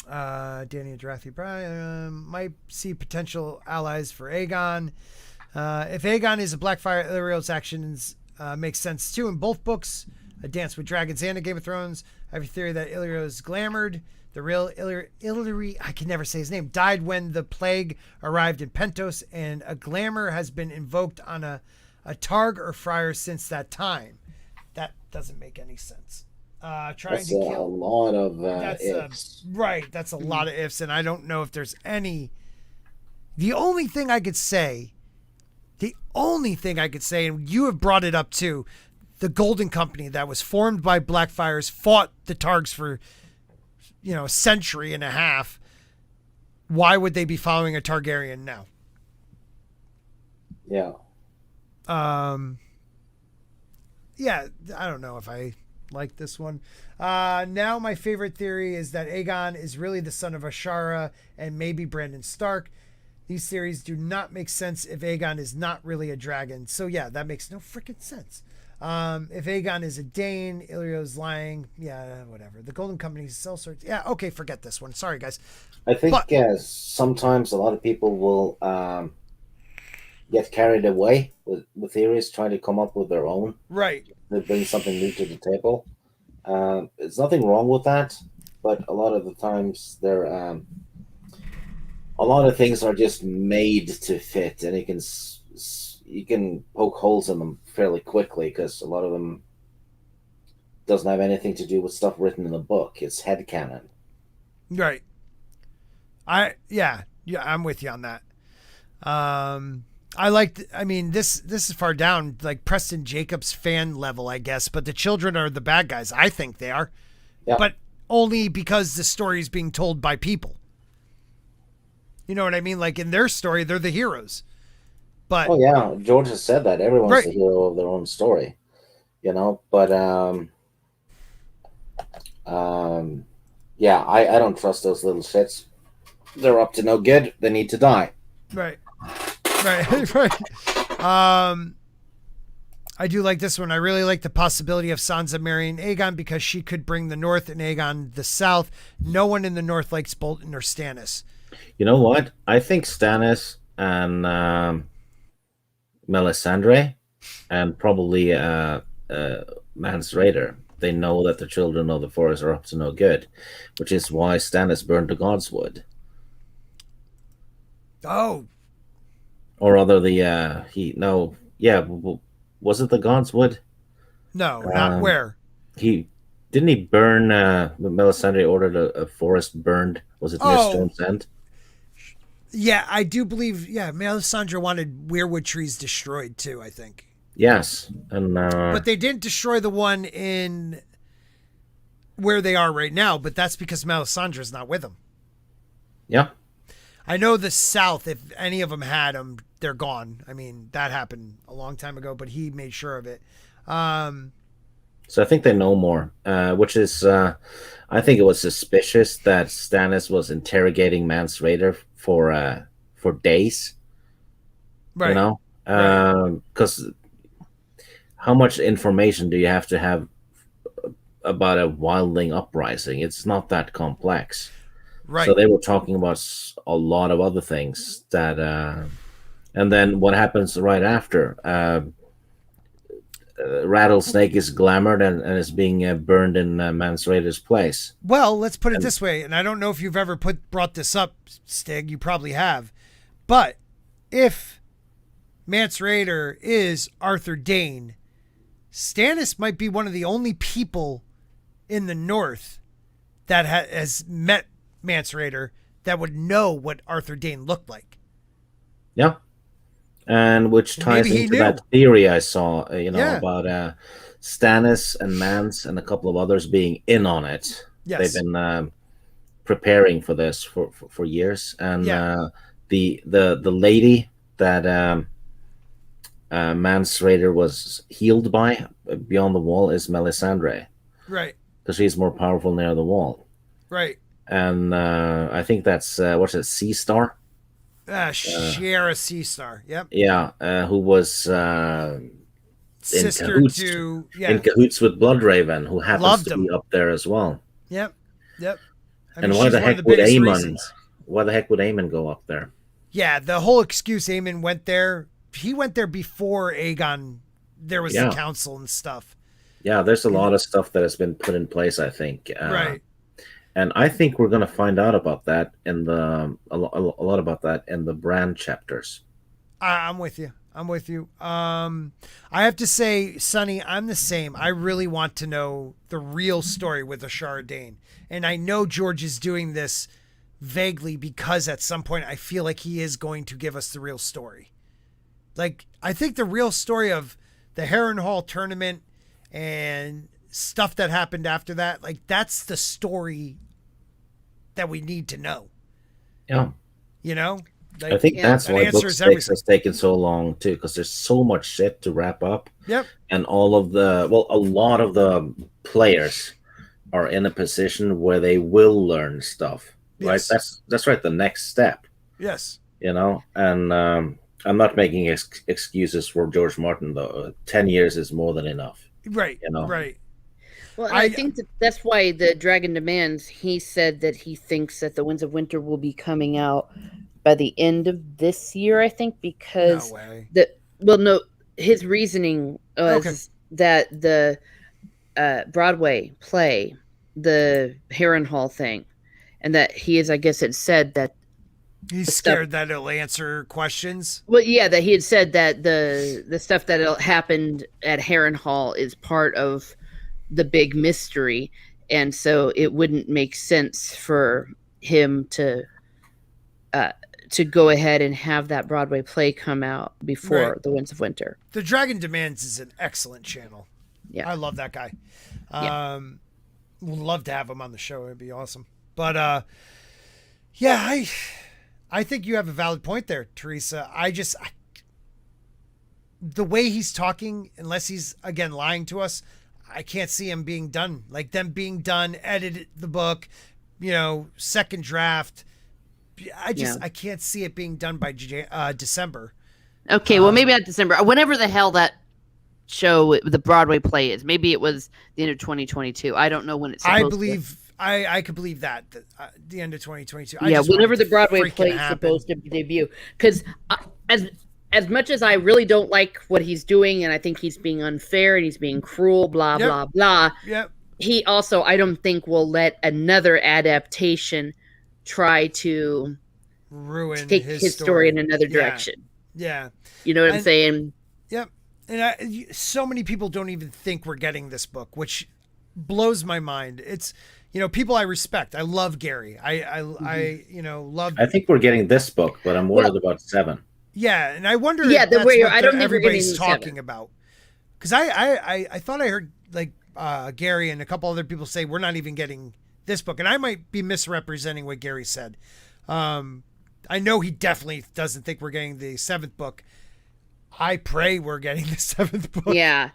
and Dothraki might see potential allies for Aegon. If Aegon is a Blackfire, Illyrio's actions make sense too. In both books, A Dance with Dragons and A Game of Thrones, I have a theory that Illyrio is glamored. The real Illyri, I can never say his name, died when the plague arrived in Pentos, and a glamour has been invoked on a Targ or Friar since that time. That doesn't make any sense. That's a lot of ifs. Right, that's a lot of ifs, and I don't know if there's any. The only thing I could say, and you have brought it up too, the Golden Company that was formed by Blackfires fought the Targs for, a century and a half. Why would they be following a Targaryen now? Yeah. Yeah, I don't know if I like this one. Now my favorite theory is that Aegon is really the son of Ashara and maybe Brandon Stark. These theories do not make sense if Aegon is not really a dragon. So yeah, that makes no freaking sense. If Aegon is a Dane, Illyrio's lying. Yeah, whatever. The Golden Company sell sorts. Yeah, okay, forget this one. Sorry, guys. I think sometimes a lot of people will get carried away with theories, trying to come up with their own. Right. They bring something new to the table. There's nothing wrong with that, but a lot of the times they're a lot of things are just made to fit, and you can poke holes in them fairly quickly because a lot of them doesn't have anything to do with stuff written in the book. It's headcanon. Right. I'm with you on that. This is far down, like Preston Jacobs fan level, I guess, but the children are the bad guys. I think they are. Yeah. But only because the story is being told by people. You know what I mean? Like in their story, they're the heroes. But George has said that everyone's the hero of their own story, But I don't trust those little shits. They're up to no good. They need to die. Right. I do like this one. I really like the possibility of Sansa marrying Aegon because she could bring the North and Aegon the South. No one in the North likes Bolton or Stannis. You know what? I think Stannis and Melisandre and probably Mance Rayder, they know that the children of the forest are up to no good, which is why Stannis burned the Godswood. Oh. Or rather, was it the Godswood? No, not where. Didn't he burn? Melisandre ordered a forest burned. Was it near Storm's End? Yeah, I do believe. Yeah, Melisandre wanted weirwood trees destroyed too, I think. Yes, and but they didn't destroy the one in where they are right now. But that's because Melisandre's not with them. Yeah. I know the South, if any of them had them, they're gone. I mean, that happened a long time ago, but he made sure of it. So I think they know more, which is, I think it was suspicious that Stannis was interrogating Mance Rayder for days. Right. You know, because how much information do you have to have about a wildling uprising? It's not that complex. Right. So they were talking about a lot of other things that, and then what happens right after? Rattlesnake is glamored and is being burned in Mance Rayder's place. Well, let's put it this way, and I don't know if you've ever brought this up, Stig. You probably have, but if Mance Rayder is Arthur Dayne, Stannis might be one of the only people in the North that has met Mance Rayder that would know what Arthur Dayne looked like. Yeah. And which ties into that theory I saw, about Stannis and Mance and a couple of others being in on it. Yes. They've been preparing for this for years. And the lady that Mance Rayder was healed by beyond the wall is Melisandre. Right. Because she's more powerful near the wall. Right. And I think that's, what's it, Sea Star? Shiera Seastar. Yep. Yeah, who was sister in cahoots with Bloodraven, who happens to be up there as well. Yep. I mean, why the heck would Aemon? Why the heck would Aemon go up there? Yeah, the whole excuse Aemon went there. He went there before Aegon. There was the council and stuff. Yeah, there's a lot of stuff that has been put in place, I think. Right. And I think we're going to find out about that in a lot about that in the Bran chapters. I'm with you. I have to say, Sonny, I'm the same. I really want to know the real story with Ashara Dayne. And I know George is doing this vaguely because at some point I feel like he is going to give us the real story. Like, I think the real story of the Harrenhal tournament and stuff that happened after that, like, that's the story that we need to know. Yeah. You know? Like, I think that's why Book 6 has taken so long, too, because there's so much shit to wrap up. Yep. And a lot of the players are in a position where they will learn stuff. Yes. Right? That's right, the next step. Yes. You know? And I'm not making excuses for George Martin, though. 10 years is more than enough. Right. You know? Right. Well, I think that's why the Dragon Demands, he said that he thinks that the Winds of Winter will be coming out by the end of this year, I think, because his reasoning was that the Broadway play, the Harrenhal thing, and that he is, I guess it said that he's scared that it'll answer questions. Well, yeah, that he had said that the stuff that happened at Harrenhal is part of the big mystery, and so it wouldn't make sense for him to go ahead and have that Broadway play come out before the Winds of Winter. The Dragon Demands is an excellent channel. Yeah, I love that guy. Would love to have him on the show. It'd be awesome. But I think you have a valid point there, Teresa. The way he's talking, unless he's again lying to us, I can't see him being done. Like them being done, edited the book, second draft. I can't see it being done by December. Okay, well, maybe not December. Whenever the hell that show, the Broadway play is. Maybe it was the end of 2022. I don't know when it's supposed I could believe that the end of 2022. Whenever the Broadway play is supposed to debut. Because as much as I really don't like what he's doing, and I think he's being unfair and he's being cruel, blah, blah, blah. Yep. He also, I don't think, will let another adaptation try to ruin take his story in another direction. Yeah. You know what I'm saying? Yep. And so many people don't even think we're getting this book, which blows my mind. It's, people I respect. I love Gary. I love. I think we're getting this book, but I'm worried about 7. Yeah, and I wonder. Yeah, if that's I don't think everybody's talking 7. About. Because I thought I heard Gary and a couple other people say we're not even getting this book, and I might be misrepresenting what Gary said. That I know he definitely doesn't think we're getting the 7th book. I pray we're getting the 7th book. Yeah.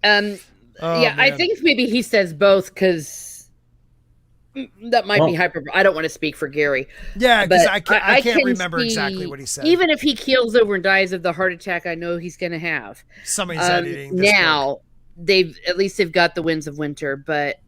Oh, I man. think maybe he says both because that might be hyperbole. I don't want to speak for Gary. Yeah, because but I can't can remember see, exactly what he said. Even if he keels over and dies of the heart attack, I know he's going to have. Somebody's editing this now. book. They've got the Winds of Winter, but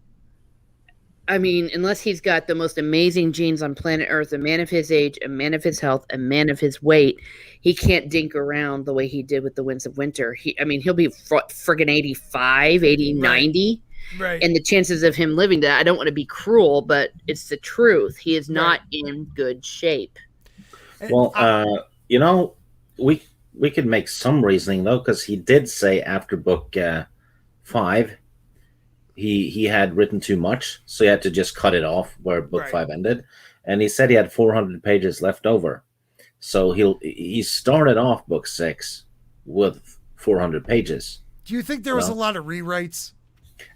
I mean, unless he's got the most amazing genes on planet Earth, a man of his age, a man of his health, a man of his weight, he can't dink around the way he did with the Winds of Winter. He'll be friggin' 85, 80, 90. Right. And the chances of him living that, I don't want to be cruel, but it's the truth. He is not in good shape. Well, we could make some reasoning, though, because he did say after book 5, he had written too much, so he had to just cut it off where book 5 ended. And he said he had 400 pages left over. So he started off book 6 with 400 pages. Do you think there was a lot of rewrites?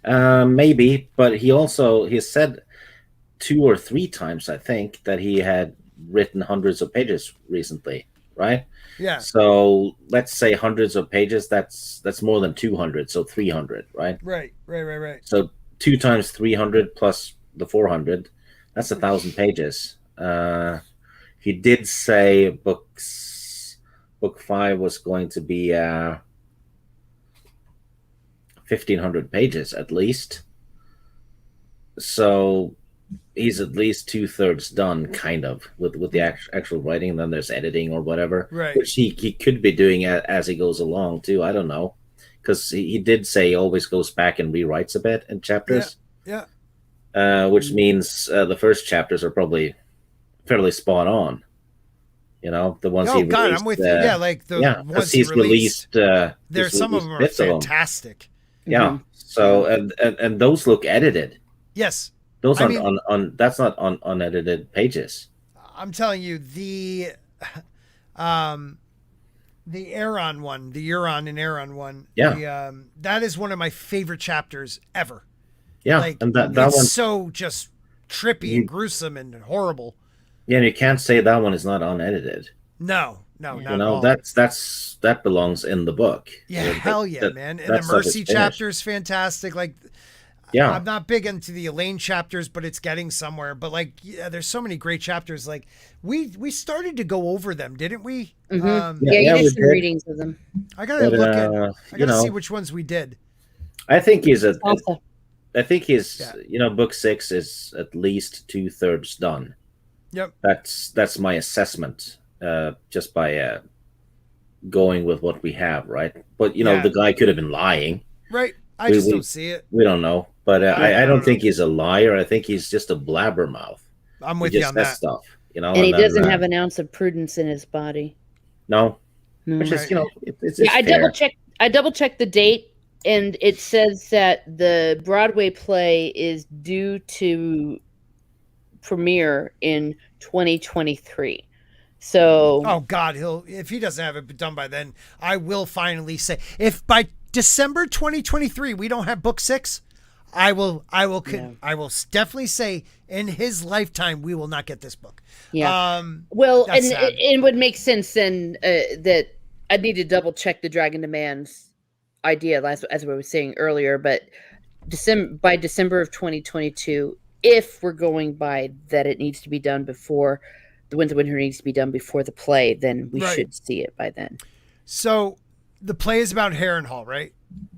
Maybe, but he said 2 or 3 times, I think, that he had written hundreds of pages recently, right? Yeah. So let's say hundreds of pages. That's more than 200, so 300, right? Right. So 2 times 300 plus the 400, that's 1,000 pages. He did say book 5 was going to be 1,500 pages at least. So he's at least 2/3 done, kind of, with the actual writing. And then there's editing or whatever, right? Which he could be doing as he goes along too. I don't know, because he did say he always goes back and rewrites a bit in chapters. Yeah. Which means the first chapters are probably fairly spot on. The ones he released. I'm with you. Yeah, like the ones he's released. There's some of them are fantastic. Yeah. So and those look edited. Yes. Those aren't that's not on unedited pages. I'm telling you, the Aeron one, the Euron and Aeron one. Yeah. That is one of my favorite chapters ever. Yeah, like, and that it's one so just trippy and gruesome and horrible. Yeah, and you can't say that one is not unedited. No, not at all. That belongs in the book. Yeah, hell yeah, man. And the Mercy chapter is fantastic. Like, yeah, I'm not big into the Elaine chapters, but it's getting somewhere. But like, there's so many great chapters. Like, we started to go over them, didn't we? Mm-hmm. You did some readings of them. I gotta look at. I gotta see which ones we did. I think he's book 6 is at least 2/3 done. Yep. That's my assessment, just by going with what we have, right? But the guy could have been lying. Right. I just don't see it. We don't know. But I don't think he's a liar. I think he's just a blabbermouth. I'm with you on that stuff. And he doesn't have an ounce of prudence in his body. No. Which is, it's I double checked the date, and it says that the Broadway play is due to premiere in 2023. So oh god, if he doesn't have it done by then, I will finally say, if by December 2023 we don't have book 6, I will definitely say in his lifetime we will not get this book. Yeah. Well, and it would make sense then that I'd need to double check the Dragon Demands idea as we were saying earlier, but by December of 2022, if we're going by that it needs to be done before the Winds of Winter needs to be done before the play, then we should see it by then. So the play is about Harrenhal, right?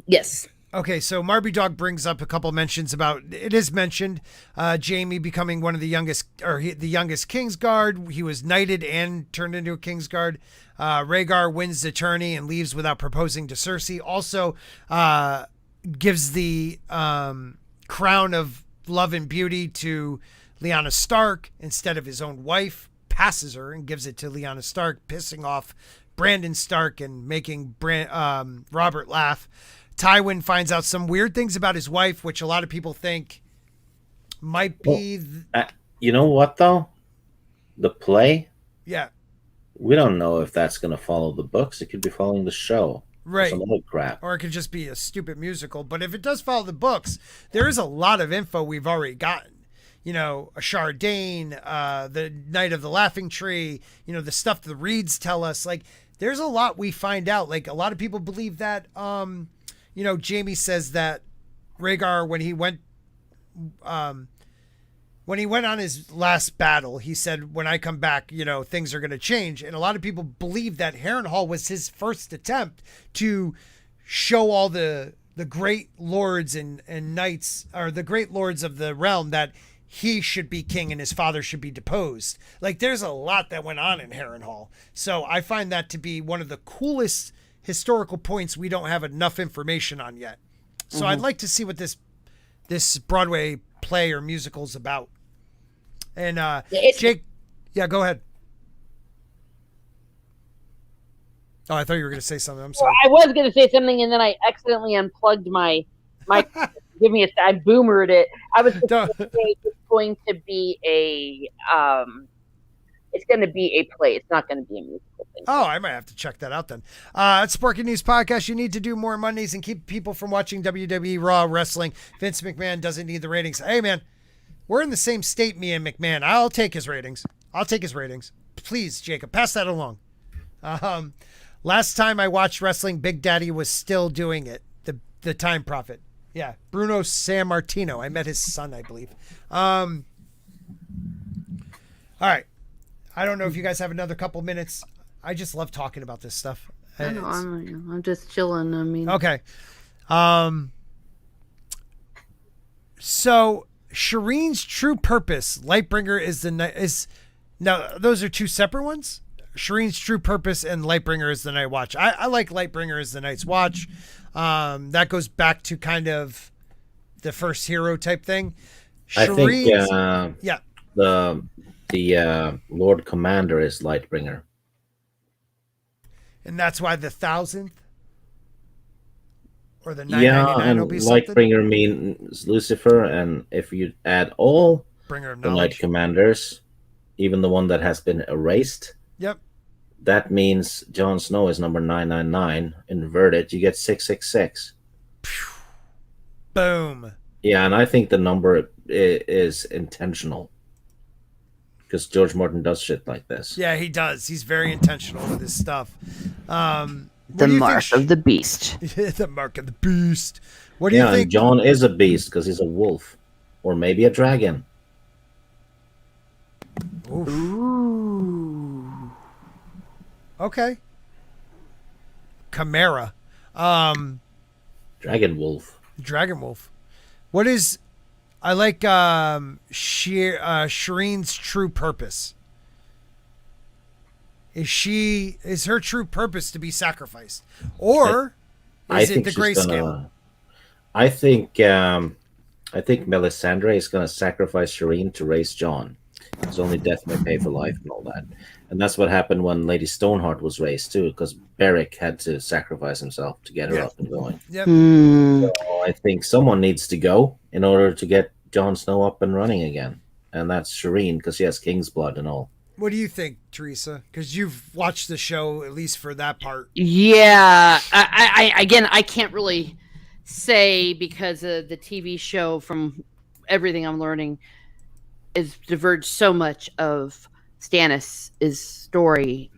Yes. Okay, so Marby Dog brings up a couple mentions about, it is mentioned Jaime becoming one of the youngest Kingsguard. He was knighted and turned into a Kingsguard. Rhaegar wins the tourney and leaves without proposing to Cersei. Also gives the crown of love and beauty to Lyanna Stark instead of his own wife, passes her and gives it to Lyanna Stark, pissing off Brandon Stark and making Robert laugh. Tywin finds out some weird things about his wife, which a lot of people think might be... you know what, though? The play? Yeah. We don't know if that's going to follow the books. It could be following the show. Right. Some other crap. Or it could just be a stupid musical. But if it does follow the books, there is a lot of info we've already gotten. a Chardane, the Night of the Laughing Tree, the stuff the reeds tell us. Like, there's a lot we find out. Like, a lot of people believe that, Jaime says that Rhaegar, when he went on his last battle, he said, when I come back, things are going to change. And a lot of people believe that Harrenhal was his first attempt to show all the great lords and knights, or the great lords of the realm, that he should be king and his father should be deposed. Like, there's a lot that went on in Harrenhal. So I find that to be one of the coolest historical points we don't have enough information on yet. So I'd like to see what this Broadway play or musical's about. And Jake, go ahead. Oh, I thought you were going to say something. I'm sorry. I was going to say something, and then I accidentally unplugged my. Give me I boomered it. I was going to say it's going to be a. It's going to be a play. It's not going to be a musical thing. Oh, I might have to check that out then. It's Sporking News Podcast. You need to do more Mondays and keep people from watching WWE Raw Wrestling. Vince McMahon doesn't need the ratings. Hey, man, we're in the same state, me and McMahon. I'll take his ratings. Please, Jacob, pass that along. Last time I watched wrestling, Big Daddy was still doing it. The Time Prophet. Yeah, Bruno Sammartino. I met his son, I believe. All right. I don't know if you guys have another couple minutes. I just love talking about this stuff. I'm just chilling. I mean, okay. So Shireen's true purpose, Lightbringer, is now those are two separate ones. Shireen's true purpose and Lightbringer is the Night Watch. I like Lightbringer as the Night's Watch. That goes back to kind of the first hero type thing. Shireen's, I think the Lord Commander is Lightbringer. And that's why the 1000th or the 999 will be something? Lightbringer means Lucifer, and if you add all Bringer of the knowledge. Night Commanders, even the one that has been erased, Yep. that means Jon Snow is number 999. Inverted, you get 666. Boom. Yeah, and I think the number is intentional. Because George Martin does shit like this. Yeah, he does. He's very intentional with his stuff. the mark of the beast. The mark of the beast. What do you think? And Jon is a beast because he's a wolf. Or maybe a dragon. Oof. Ooh. Okay. Chimera. Dragon wolf. Dragon wolf. What is... I like Shireen's true purpose. Is her true purpose to be sacrificed, or is it the grayscale? I think Melisandre is gonna sacrifice Shireen to raise Jon. It's only death may pay for life and all that, and that's what happened when Lady Stoneheart was raised too, because Beric had to sacrifice himself to get her up and going. Yep. So I think someone needs to go in order to get Jon Snow up and running again, and that's Shireen because she has king's blood and all. What do you think, Teresa? Because you've watched the show at least for that part. Yeah, I can't really say because of the TV show. From everything I'm learning, is diverged so much of Stannis' story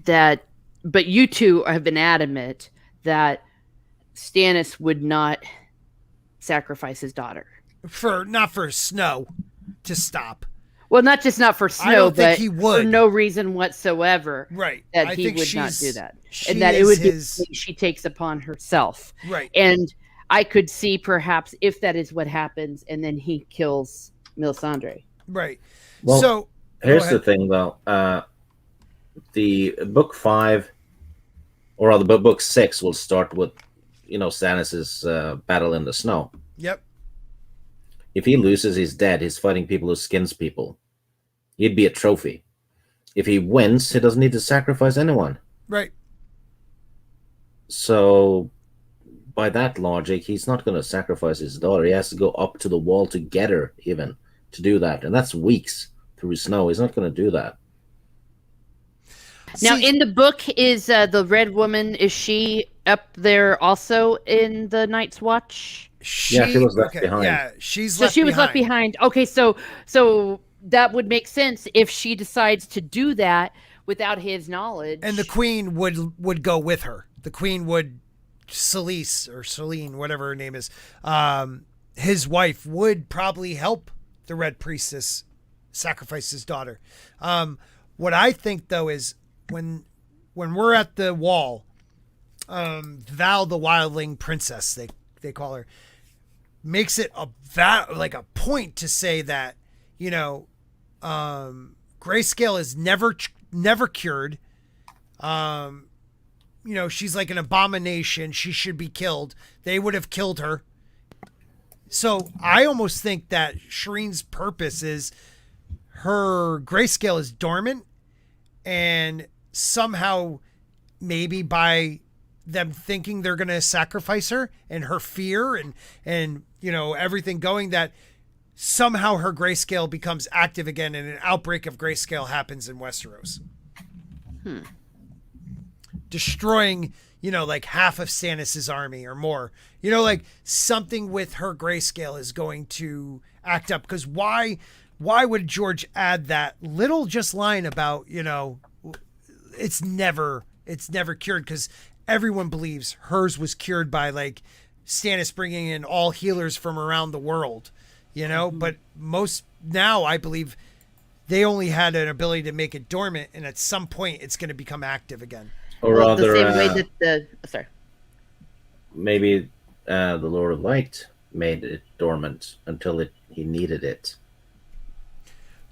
that, but you two have been adamant that Stannis would not sacrifice his daughter. Not for Snow to stop. Well, not for Snow, I don't but think he would. For no reason whatsoever. Right. That he would not do that. And that it would be something she takes upon herself. Right. And I could see perhaps if that is what happens and then he kills Melisandre. Right. Well, so here's the thing though. The book 5 or rather book 6 will start with Stannis' battle in the snow. Yep. If he loses, he's dead. He's fighting people who skins people. He'd be a trophy. If he wins, he doesn't need to sacrifice anyone. Right. So, by that logic, he's not going to sacrifice his daughter. He has to go up to the wall to get her, even, to do that. And that's weeks through snow. He's not going to do that. Now, in the book, is the Red Woman, is she up there also in the Night's Watch? She was left behind. Yeah, she's So left she was left behind. behind. Okay, so that would make sense if she decides to do that without his knowledge. And the queen would go with her. The queen would, Celine, whatever her name is, his wife would probably help the Red Priestess sacrifice his daughter. What I think though is when we're at the wall, Val the Wildling Princess, they call her, makes it a point to say that, grayscale is never cured. She's like an abomination. She should be killed. They would have killed her. So I almost think that Shireen's purpose is her grayscale is dormant, and somehow maybe by them thinking they're going to sacrifice her and her fear and everything going, that somehow her grayscale becomes active again and an outbreak of grayscale happens in Westeros. Destroying, like half of Stannis' army or more. Like something with her grayscale is going to act up. Because why would George add that little just line about, it's never cured? Because everyone believes hers was cured by like Stannis bringing in all healers from around the world, but most now I believe they only had an ability to make it dormant, and at some point it's going to become active again. Or rather, the same way that maybe the Lord of Light made it dormant until he needed it.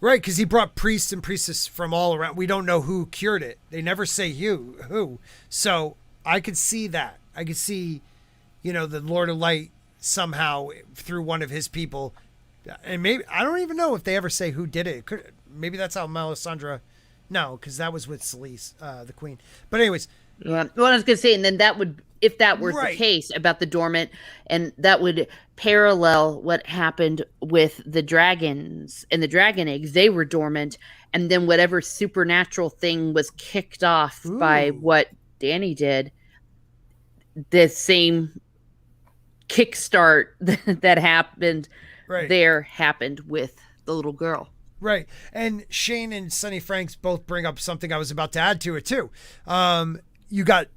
Right, because he brought priests and priestesses from all around. We don't know who cured it. They never say who. So I could see that. I could see, the Lord of Light somehow through one of his people. And maybe, I don't even know if they ever say who did it. Maybe that's how Melisandre. No, because that was with Celise, the queen. But anyways. Yeah. Well, I was going to say, and then that would, if that were the case about the dormant, and that would parallel what happened with the dragons and the dragon eggs. They were dormant, and then whatever supernatural thing was kicked off by what Dany did, the same kickstart that happened there happened with the little girl. Right. And Shane and Sonny Franks both bring up something I was about to add to it too. You got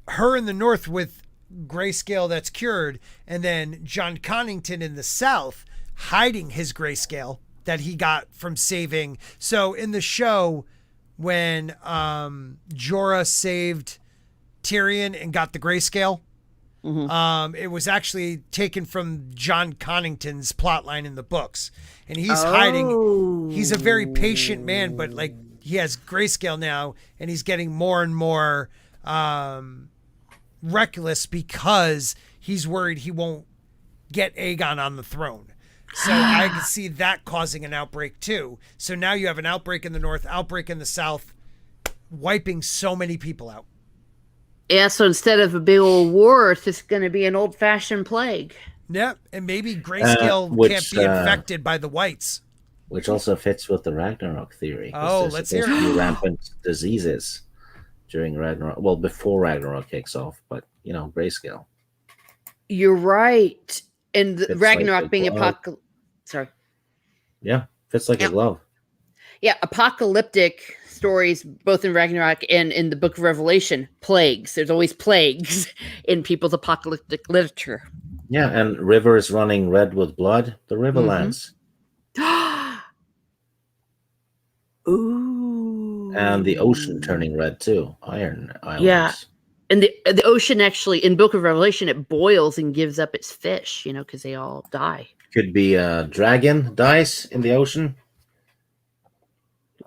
her in the north with grayscale that's cured, and then John Connington in the south hiding his grayscale that he got from saving. So in the show, when Jorah saved Tyrion and got the grayscale, it was actually taken from John Connington's plotline in the books, and he's hiding. He's a very patient man, but like he has grayscale now, and he's getting more and more reckless because he's worried he won't get Aegon on the throne. So I can see that causing an outbreak too. So now you have an outbreak in the north, outbreak in the south, wiping so many people out. Yeah, so instead of a big old war, it's just going to be an old-fashioned plague. Yeah, and maybe grayscale can't be infected by the whites. Which also fits with the Ragnarok theory. Oh, let's hear it. Rampant diseases during Ragnarok. Well, before Ragnarok kicks off, but, grayscale. You're right. And the Ragnarok like being apocalyptic. Sorry. Yeah, fits like a glove. Yeah, apocalyptic stories, both in Ragnarok and in the Book of Revelation. Plagues. There's always plagues in people's apocalyptic literature. Yeah, and rivers running red with blood. The Riverlands. Ooh. And the ocean turning red too. Iron Islands. Yeah. And the ocean actually, in Book of Revelation, it boils and gives up its fish, because they all die. Could be a dragon dies in the ocean.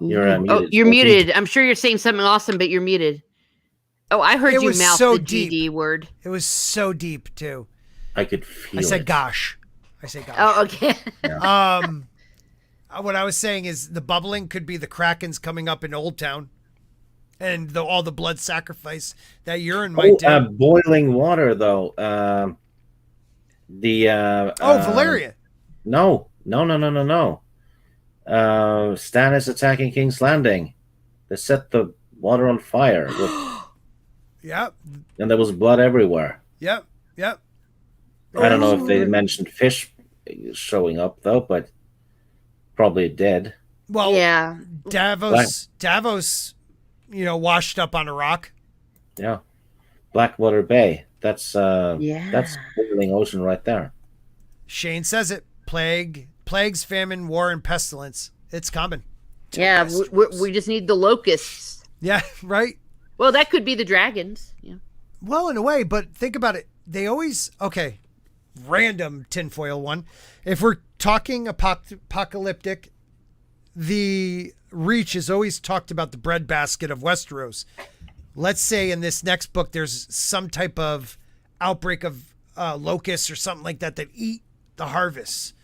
You're muted. You're muted. I'm sure you're saying something awesome, but you're muted. Oh, I heard you mouth the GD word. It was so deep too. I could feel it. I said gosh. Oh, okay. Yeah. What I was saying is the bubbling could be the Krakens coming up in Old Town. And all the blood sacrifice that urine might do. Boiling water, though. Valeria. No. Stannis attacking King's Landing. They set the water on fire. Yep. And there was blood everywhere. Yep. I don't know if they Oh. mentioned fish showing up though, but probably dead. Well, Yeah. Davos, washed up on a rock. Yeah, Blackwater Bay. That's Yeah. boiling ocean right there. Shane says it. Plagues, famine, war, and pestilence. It's coming. Yeah. We just need the locusts. Yeah, right? Well, that could be the dragons. Yeah. Well, in a way, but think about it. They always, okay, random tinfoil one. If we're talking apocalyptic, the Reach is always talked about the breadbasket of Westeros. Let's say in this next book, there's some type of outbreak of locusts or something like that eat the harvests.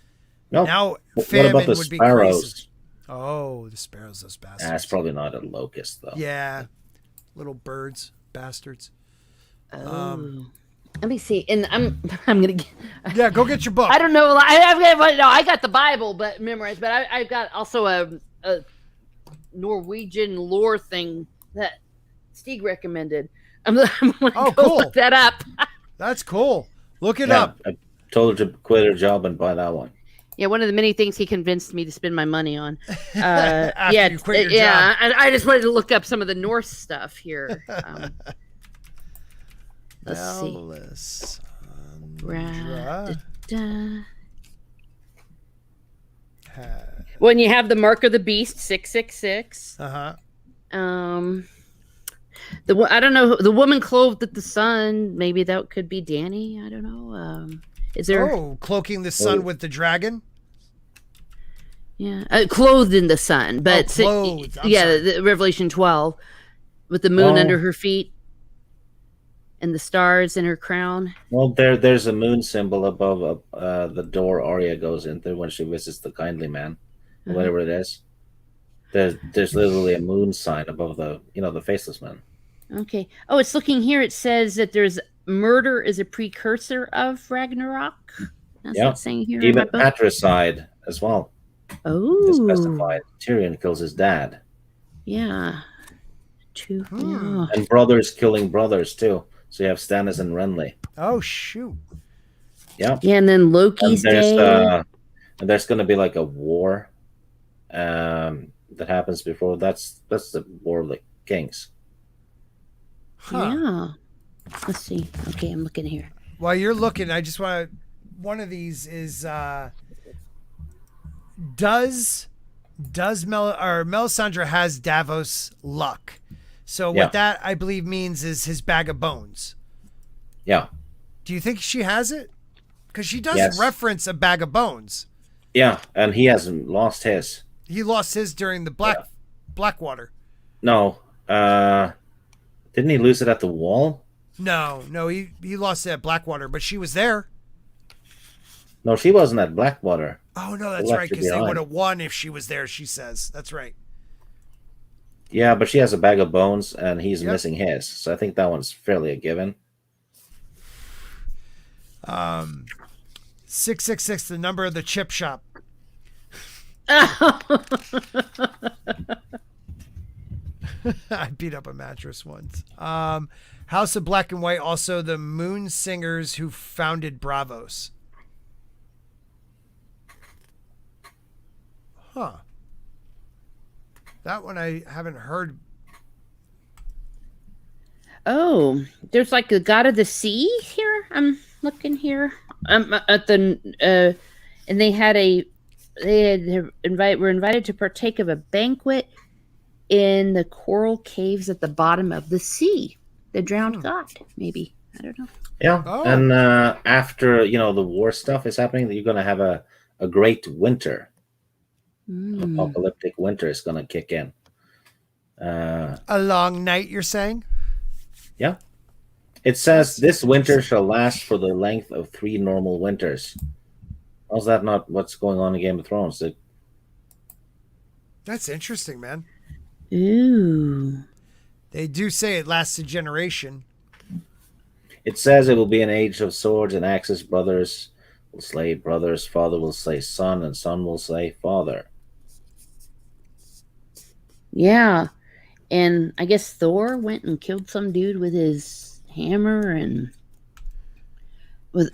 No. Now, What famine about the would be sparrows? crazy. Oh, the sparrows, those bastards. That's probably not a locust though. Yeah, little birds, bastards. Oh. Let me see. And I'm gonna. Yeah, go get your book. I don't know. I got the Bible, but memorized. But I've got also a Norwegian lore thing that Stieg recommended. I'm gonna go cool. look that up. That's cool. Look it up. I told her to quit her job and buy that one. Yeah, one of the many things he convinced me to spend my money on. After you quit your job. I just wanted to look up some of the Norse stuff here. Let's see. When you have the mark of the beast, 666. Uh-huh. I don't know, the woman clothed at the sun. Maybe that could be Dany. I don't know. Is there? Cloaking the sun with the dragon. Yeah, clothed in the sun, but clothed. The Revelation 12 with the moon under her feet and the stars in her crown. Well, there's a moon symbol above the door Arya goes into when she visits the kindly man, whatever it is. There's literally a moon sign above the faceless man. Okay. Oh, it's looking here. It says that there's murder is a precursor of Ragnarok. That's what it's saying here. Even patricide as well. Oh. It's specified. Tyrion kills his dad. Yeah. And brothers killing brothers too. So you have Stannis and Renly. Oh shoot. Yeah. Yeah, and then Loki's day. And there's going to be like a war that happens before. That's the War of the Kings. Huh. Yeah. Let's see. Okay, I'm looking here. While you're looking, I just want to. One of these is does Melisandre has Davos luck? So what that I believe means is his bag of bones. Yeah. Do you think she has it? Because she does reference a bag of bones. Yeah, and he hasn't lost his. He lost his during the Blackwater. No. Didn't he lose it at the wall? No, he lost it at Blackwater, but she was there. No, she wasn't at Blackwater. Oh, no, that's right, because they would have won if she was there, she says. That's right. Yeah, but she has a bag of bones, and he's missing his. So I think that one's fairly a given. 666, the number of the chip shop. I beat up a mattress once. House of Black and White, also the Moon Singers who founded Bravos. Huh. That one I haven't heard. Oh, there's like the god of the sea here. I'm looking here. At the and they were invited to partake of a banquet in the coral caves at the bottom of the sea. The drowned god, maybe. I don't know. Yeah. Oh. And after the war stuff is happening, you're gonna have a great winter. Apocalyptic winter is gonna kick in. A long night, you're saying? Yeah. It says this winter shall last for the length of 3 normal winters. How's that not what's going on in Game of Thrones? That's interesting, man. Ooh. They do say it lasts a generation. It says it will be an age of swords and axes. Brothers will slay brothers. Father will slay son, and son will slay father. Yeah. And I guess Thor went and killed some dude with his hammer, and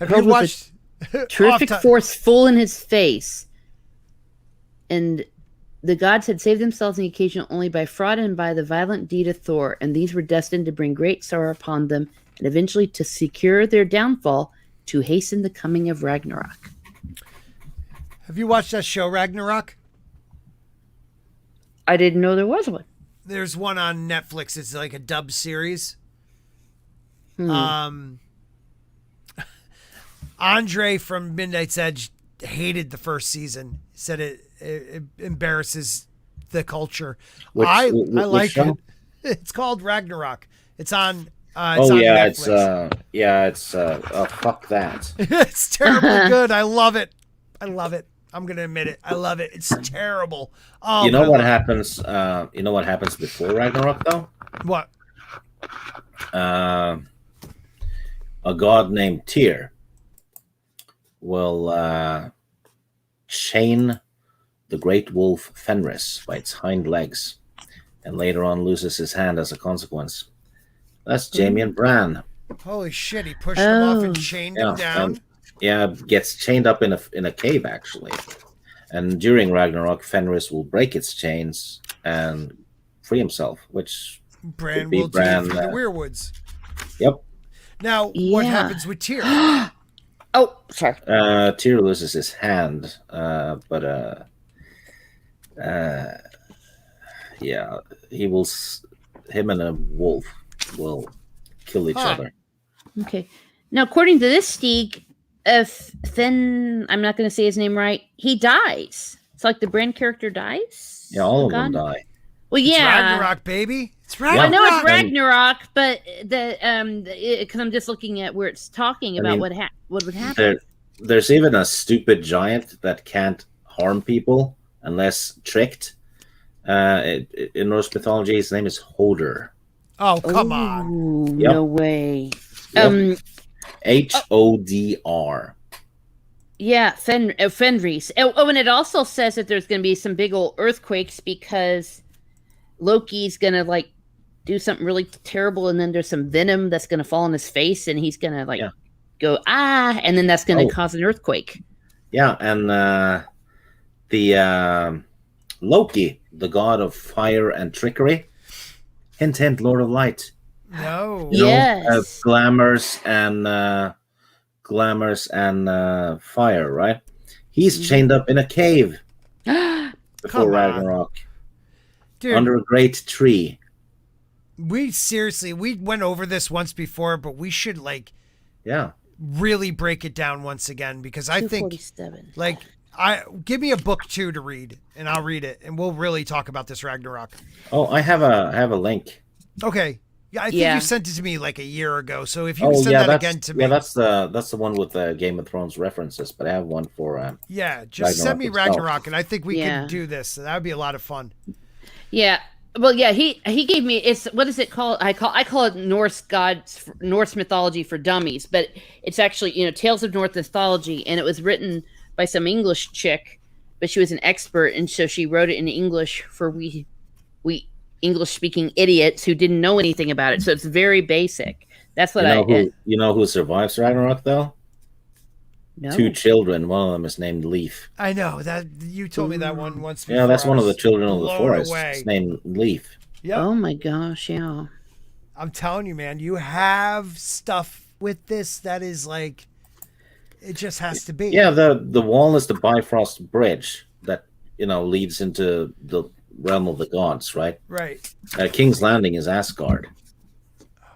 Have you watched terrific force full in his face, and the gods had saved themselves on the occasion only by fraud and by the violent deed of Thor, and these were destined to bring great sorrow upon them, and eventually to secure their downfall, to hasten the coming of Ragnarok. Have you watched that show Ragnarok? I didn't know there was one. There's one on Netflix. It's like a dub series. Andre from Midnight's Edge hated the first season. Said it embarrasses the culture. I like show? it. It's called Ragnarok. It's on. It's on Netflix. fuck that. It's terribly good. I love it. I'm gonna admit it. I love it. It's terrible. Oh, you know what happens? You know what happens before Ragnarok, though? What? A god named Tyr will chain the great wolf Fenris by its hind legs, and later on loses his hand as a consequence. That's Jaime and Bran. Holy shit! He pushed him off and chained him down. Gets chained up in a cave actually, and during Ragnarok, Fenris will break its chains and free himself, which Bran will take from the Weirwoods. Yep. Now, what happens with Tyr? Oh, sorry. Tyr loses his hand, but he will. Him and a wolf will kill each other. Okay. Now, according to this Stieg, if Finn, I'm not going to say his name right, he dies. It's like the Bran character dies. Yeah, all of them die. Well, yeah, it's Ragnarok, baby. It's Ragnarok. I know it's Ragnarok, but because I'm just looking at where it's talking about what would happen. There's even a stupid giant that can't harm people unless tricked. In Norse mythology, his name is Hodr. Oh, come on! No way. Yep. Hodr. Yeah, Fenris. Oh, and it also says that there's going to be some big old earthquakes because Loki's going to do something really terrible, and then there's some venom that's going to fall on his face, and he's going to go and then that's going to cause an earthquake. Yeah, and the Loki, the god of fire and trickery, hint, Lord of Light. No. Yes. Glamours and fire, right? He's chained up in a cave before Ragnarok. Dude, under a great tree. We went over this once before, but we should really break it down once again, because I think give me a book 2 to read and I'll read it and we'll really talk about this Ragnarok. Oh, I have a link. Okay. Yeah, I think you sent it to me like a year ago. So if you can send that again to me. Yeah, that's the one with the Game of Thrones references, but I have one for just Ragnarok send me itself. Ragnarok and I think we can do this. That would be a lot of fun. Yeah. Well, yeah, he gave me what is it called? I call it Norse mythology for dummies, but it's actually, Tales of Norse mythology, and it was written by some English chick, but she was an expert, and so she wrote it in English for we English speaking idiots who didn't know anything about it. So it's very basic. That's what you know who survives Ragnarok though? No. 2 children. One of them is named Leaf. I know that you told me that one once before. Yeah, that's one of the children of the forest. It's named Leaf. Yep. Oh my gosh, yeah. I'm telling you, man, you have stuff with this that is it just has to be. Yeah, the wall is the Bifrost Bridge that leads into the realm of the gods, right? Right. King's Landing is Asgard. Oh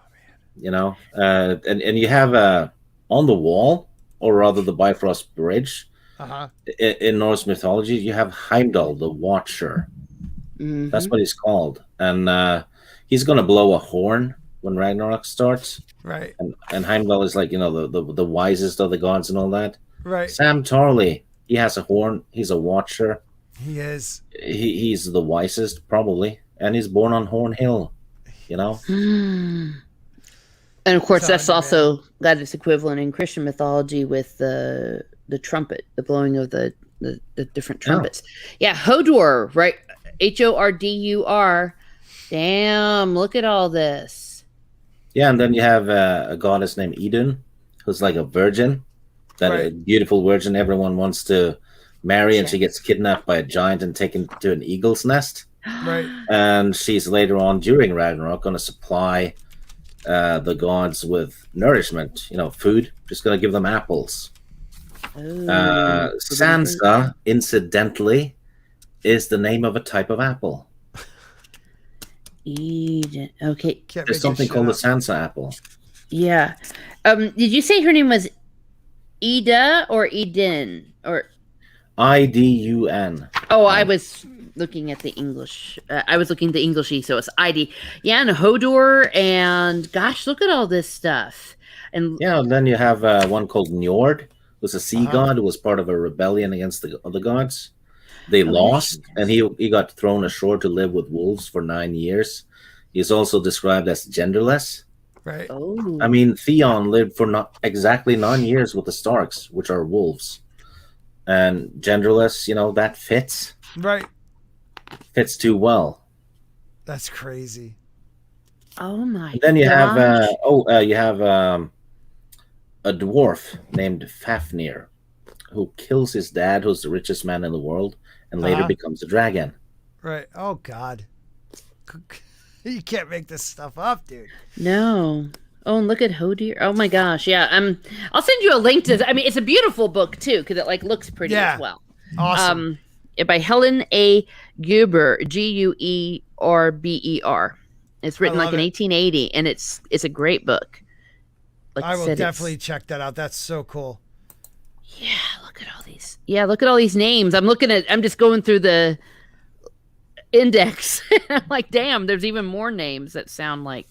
man. And you have on the wall, or rather the Bifrost Bridge, in Norse mythology, you have Heimdall, the Watcher. Mm-hmm. That's what he's called. And he's going to blow a horn when Ragnarok starts. Right. And Heimdall is the wisest of the gods and all that. Right. Sam Tarly, he has a horn. He's a Watcher. He is. He's the wisest, probably. And he's born on Horn Hill, And of course, that's also got its equivalent in Christian mythology with the trumpet, the blowing of the different trumpets. Yeah, Hodor, right? Hordur. Damn, look at all this. Yeah, and then you have a goddess named Idun, who's like a virgin, a beautiful virgin everyone wants to marry, and she gets kidnapped by a giant and taken to an eagle's nest. Right. And she's later on during Ragnarok going to supply the gods with nourishment, food. Just going to give them apples. Sansa, incidentally, is the name of a type of apple. Eden. Okay. There's something called the Sansa apple. Yeah. Did you say her name was Ida or Eden or Idun? Oh, I was looking at the English. I was looking at the Englishy, so it's ID. Yeah, and Hodor, and gosh, look at all this stuff. And then you have one called Njord, who's a sea god who was part of a rebellion against the other gods. They lost, and he got thrown ashore to live with wolves for 9 years. He's also described as genderless. Right. Oh. I mean, Theon lived for not exactly 9 years with the Starks, which are wolves. And genderless, that fits. Right. Fits too well. That's crazy. Oh my! And then you have a dwarf named Fafnir, who kills his dad, who's the richest man in the world, and later becomes a dragon. Right. Oh God. You can't make this stuff up, dude. No. Oh, and look at Hodor. Oh my gosh. Yeah. I'll send you a link to. I mean, it's a beautiful book too, because it looks pretty as well. Awesome. By Helen A. Guerber, Guerber. It's written in 1880, and it's a great book. Like I will definitely check that out. That's so cool. Yeah, look at all these. Yeah, look at all these names. I'm just going through the index. I'm like, damn, there's even more names that sound like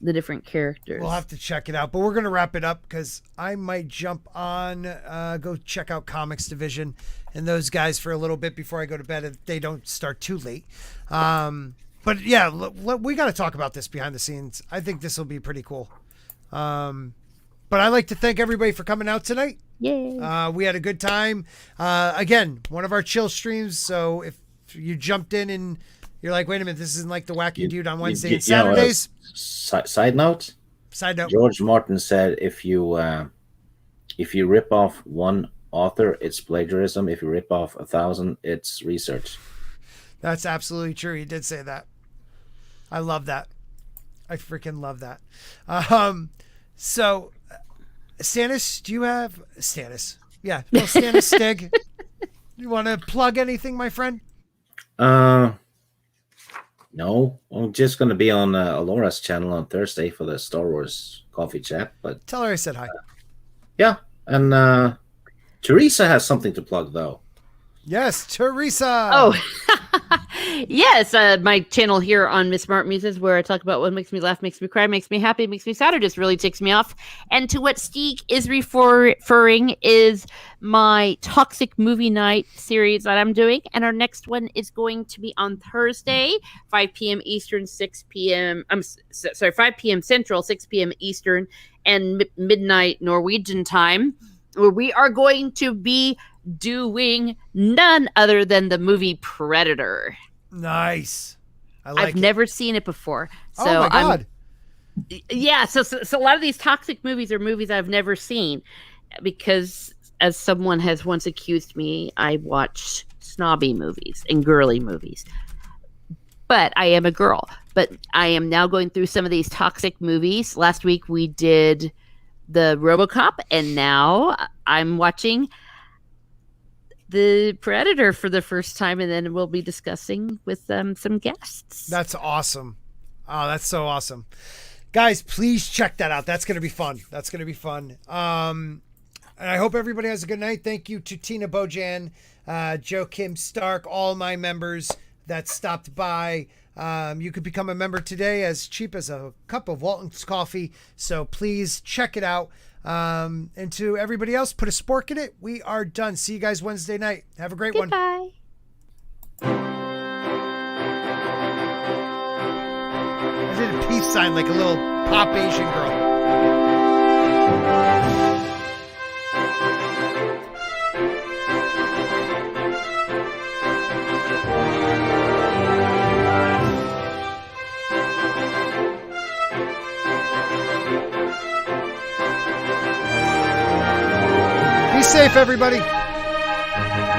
the different characters. We'll have to check it out, but we're going to wrap it up because I might jump on, go check out Comics Division and those guys for a little bit before I go to bed if they don't start too late. But yeah, we got to talk about this behind the scenes. I think this will be pretty cool. But I'd like to thank everybody for coming out tonight. Yay. We had a good time. Again, one of our chill streams. So if you jumped in and you're like, wait a minute, this isn't like the wacky dude on Wednesday and Saturdays. Side note. George Martin said if you rip off one author, it's plagiarism. If you rip off 1,000, it's research. That's absolutely true. He did say that. I love that. I freaking love that. So, Stannis, do you have Stannis? Yeah, well, Stannis Stig. You want to plug anything, my friend? No, I'm just going to be on Alora's channel on Thursday for the Star Wars coffee chat. But tell her I said hi. Yeah, and Teresa has something to plug though. Yes, Teresa. Oh, yes. My channel here on Miss Smart Muses, where I talk about what makes me laugh, makes me cry, makes me happy, makes me sad, or just really ticks me off. And to what Steve is referring is my Toxic Movie Night series that I'm doing. And our next one is going to be on Thursday, 5 p.m. Eastern, 5 p.m. Central, 6 p.m. Eastern, and midnight Norwegian time, where we are going to be doing none other than the movie Predator. Nice. I've never seen it before. So oh my God. So a lot of these toxic movies are movies I've never seen because, as someone has once accused me, I watch snobby movies and girly movies. But I am a girl. But I am now going through some of these toxic movies. Last week we did the RoboCop, and now I'm watching the Predator for the first time, and then we'll be discussing with some guests. That's awesome. Oh, that's so awesome. Guys, please check that out. That's going to be fun. And I hope everybody has a good night. Thank you to Tina Bojan, Joakim Stark, all my members that stopped by. You could become a member today as cheap as a cup of Walton's coffee. So please check it out. And to everybody else, put a spork in it. We are done. See you guys Wednesday night. Have a great one. Goodbye. I did a peace sign like a little pop Asian girl. safe, everybody.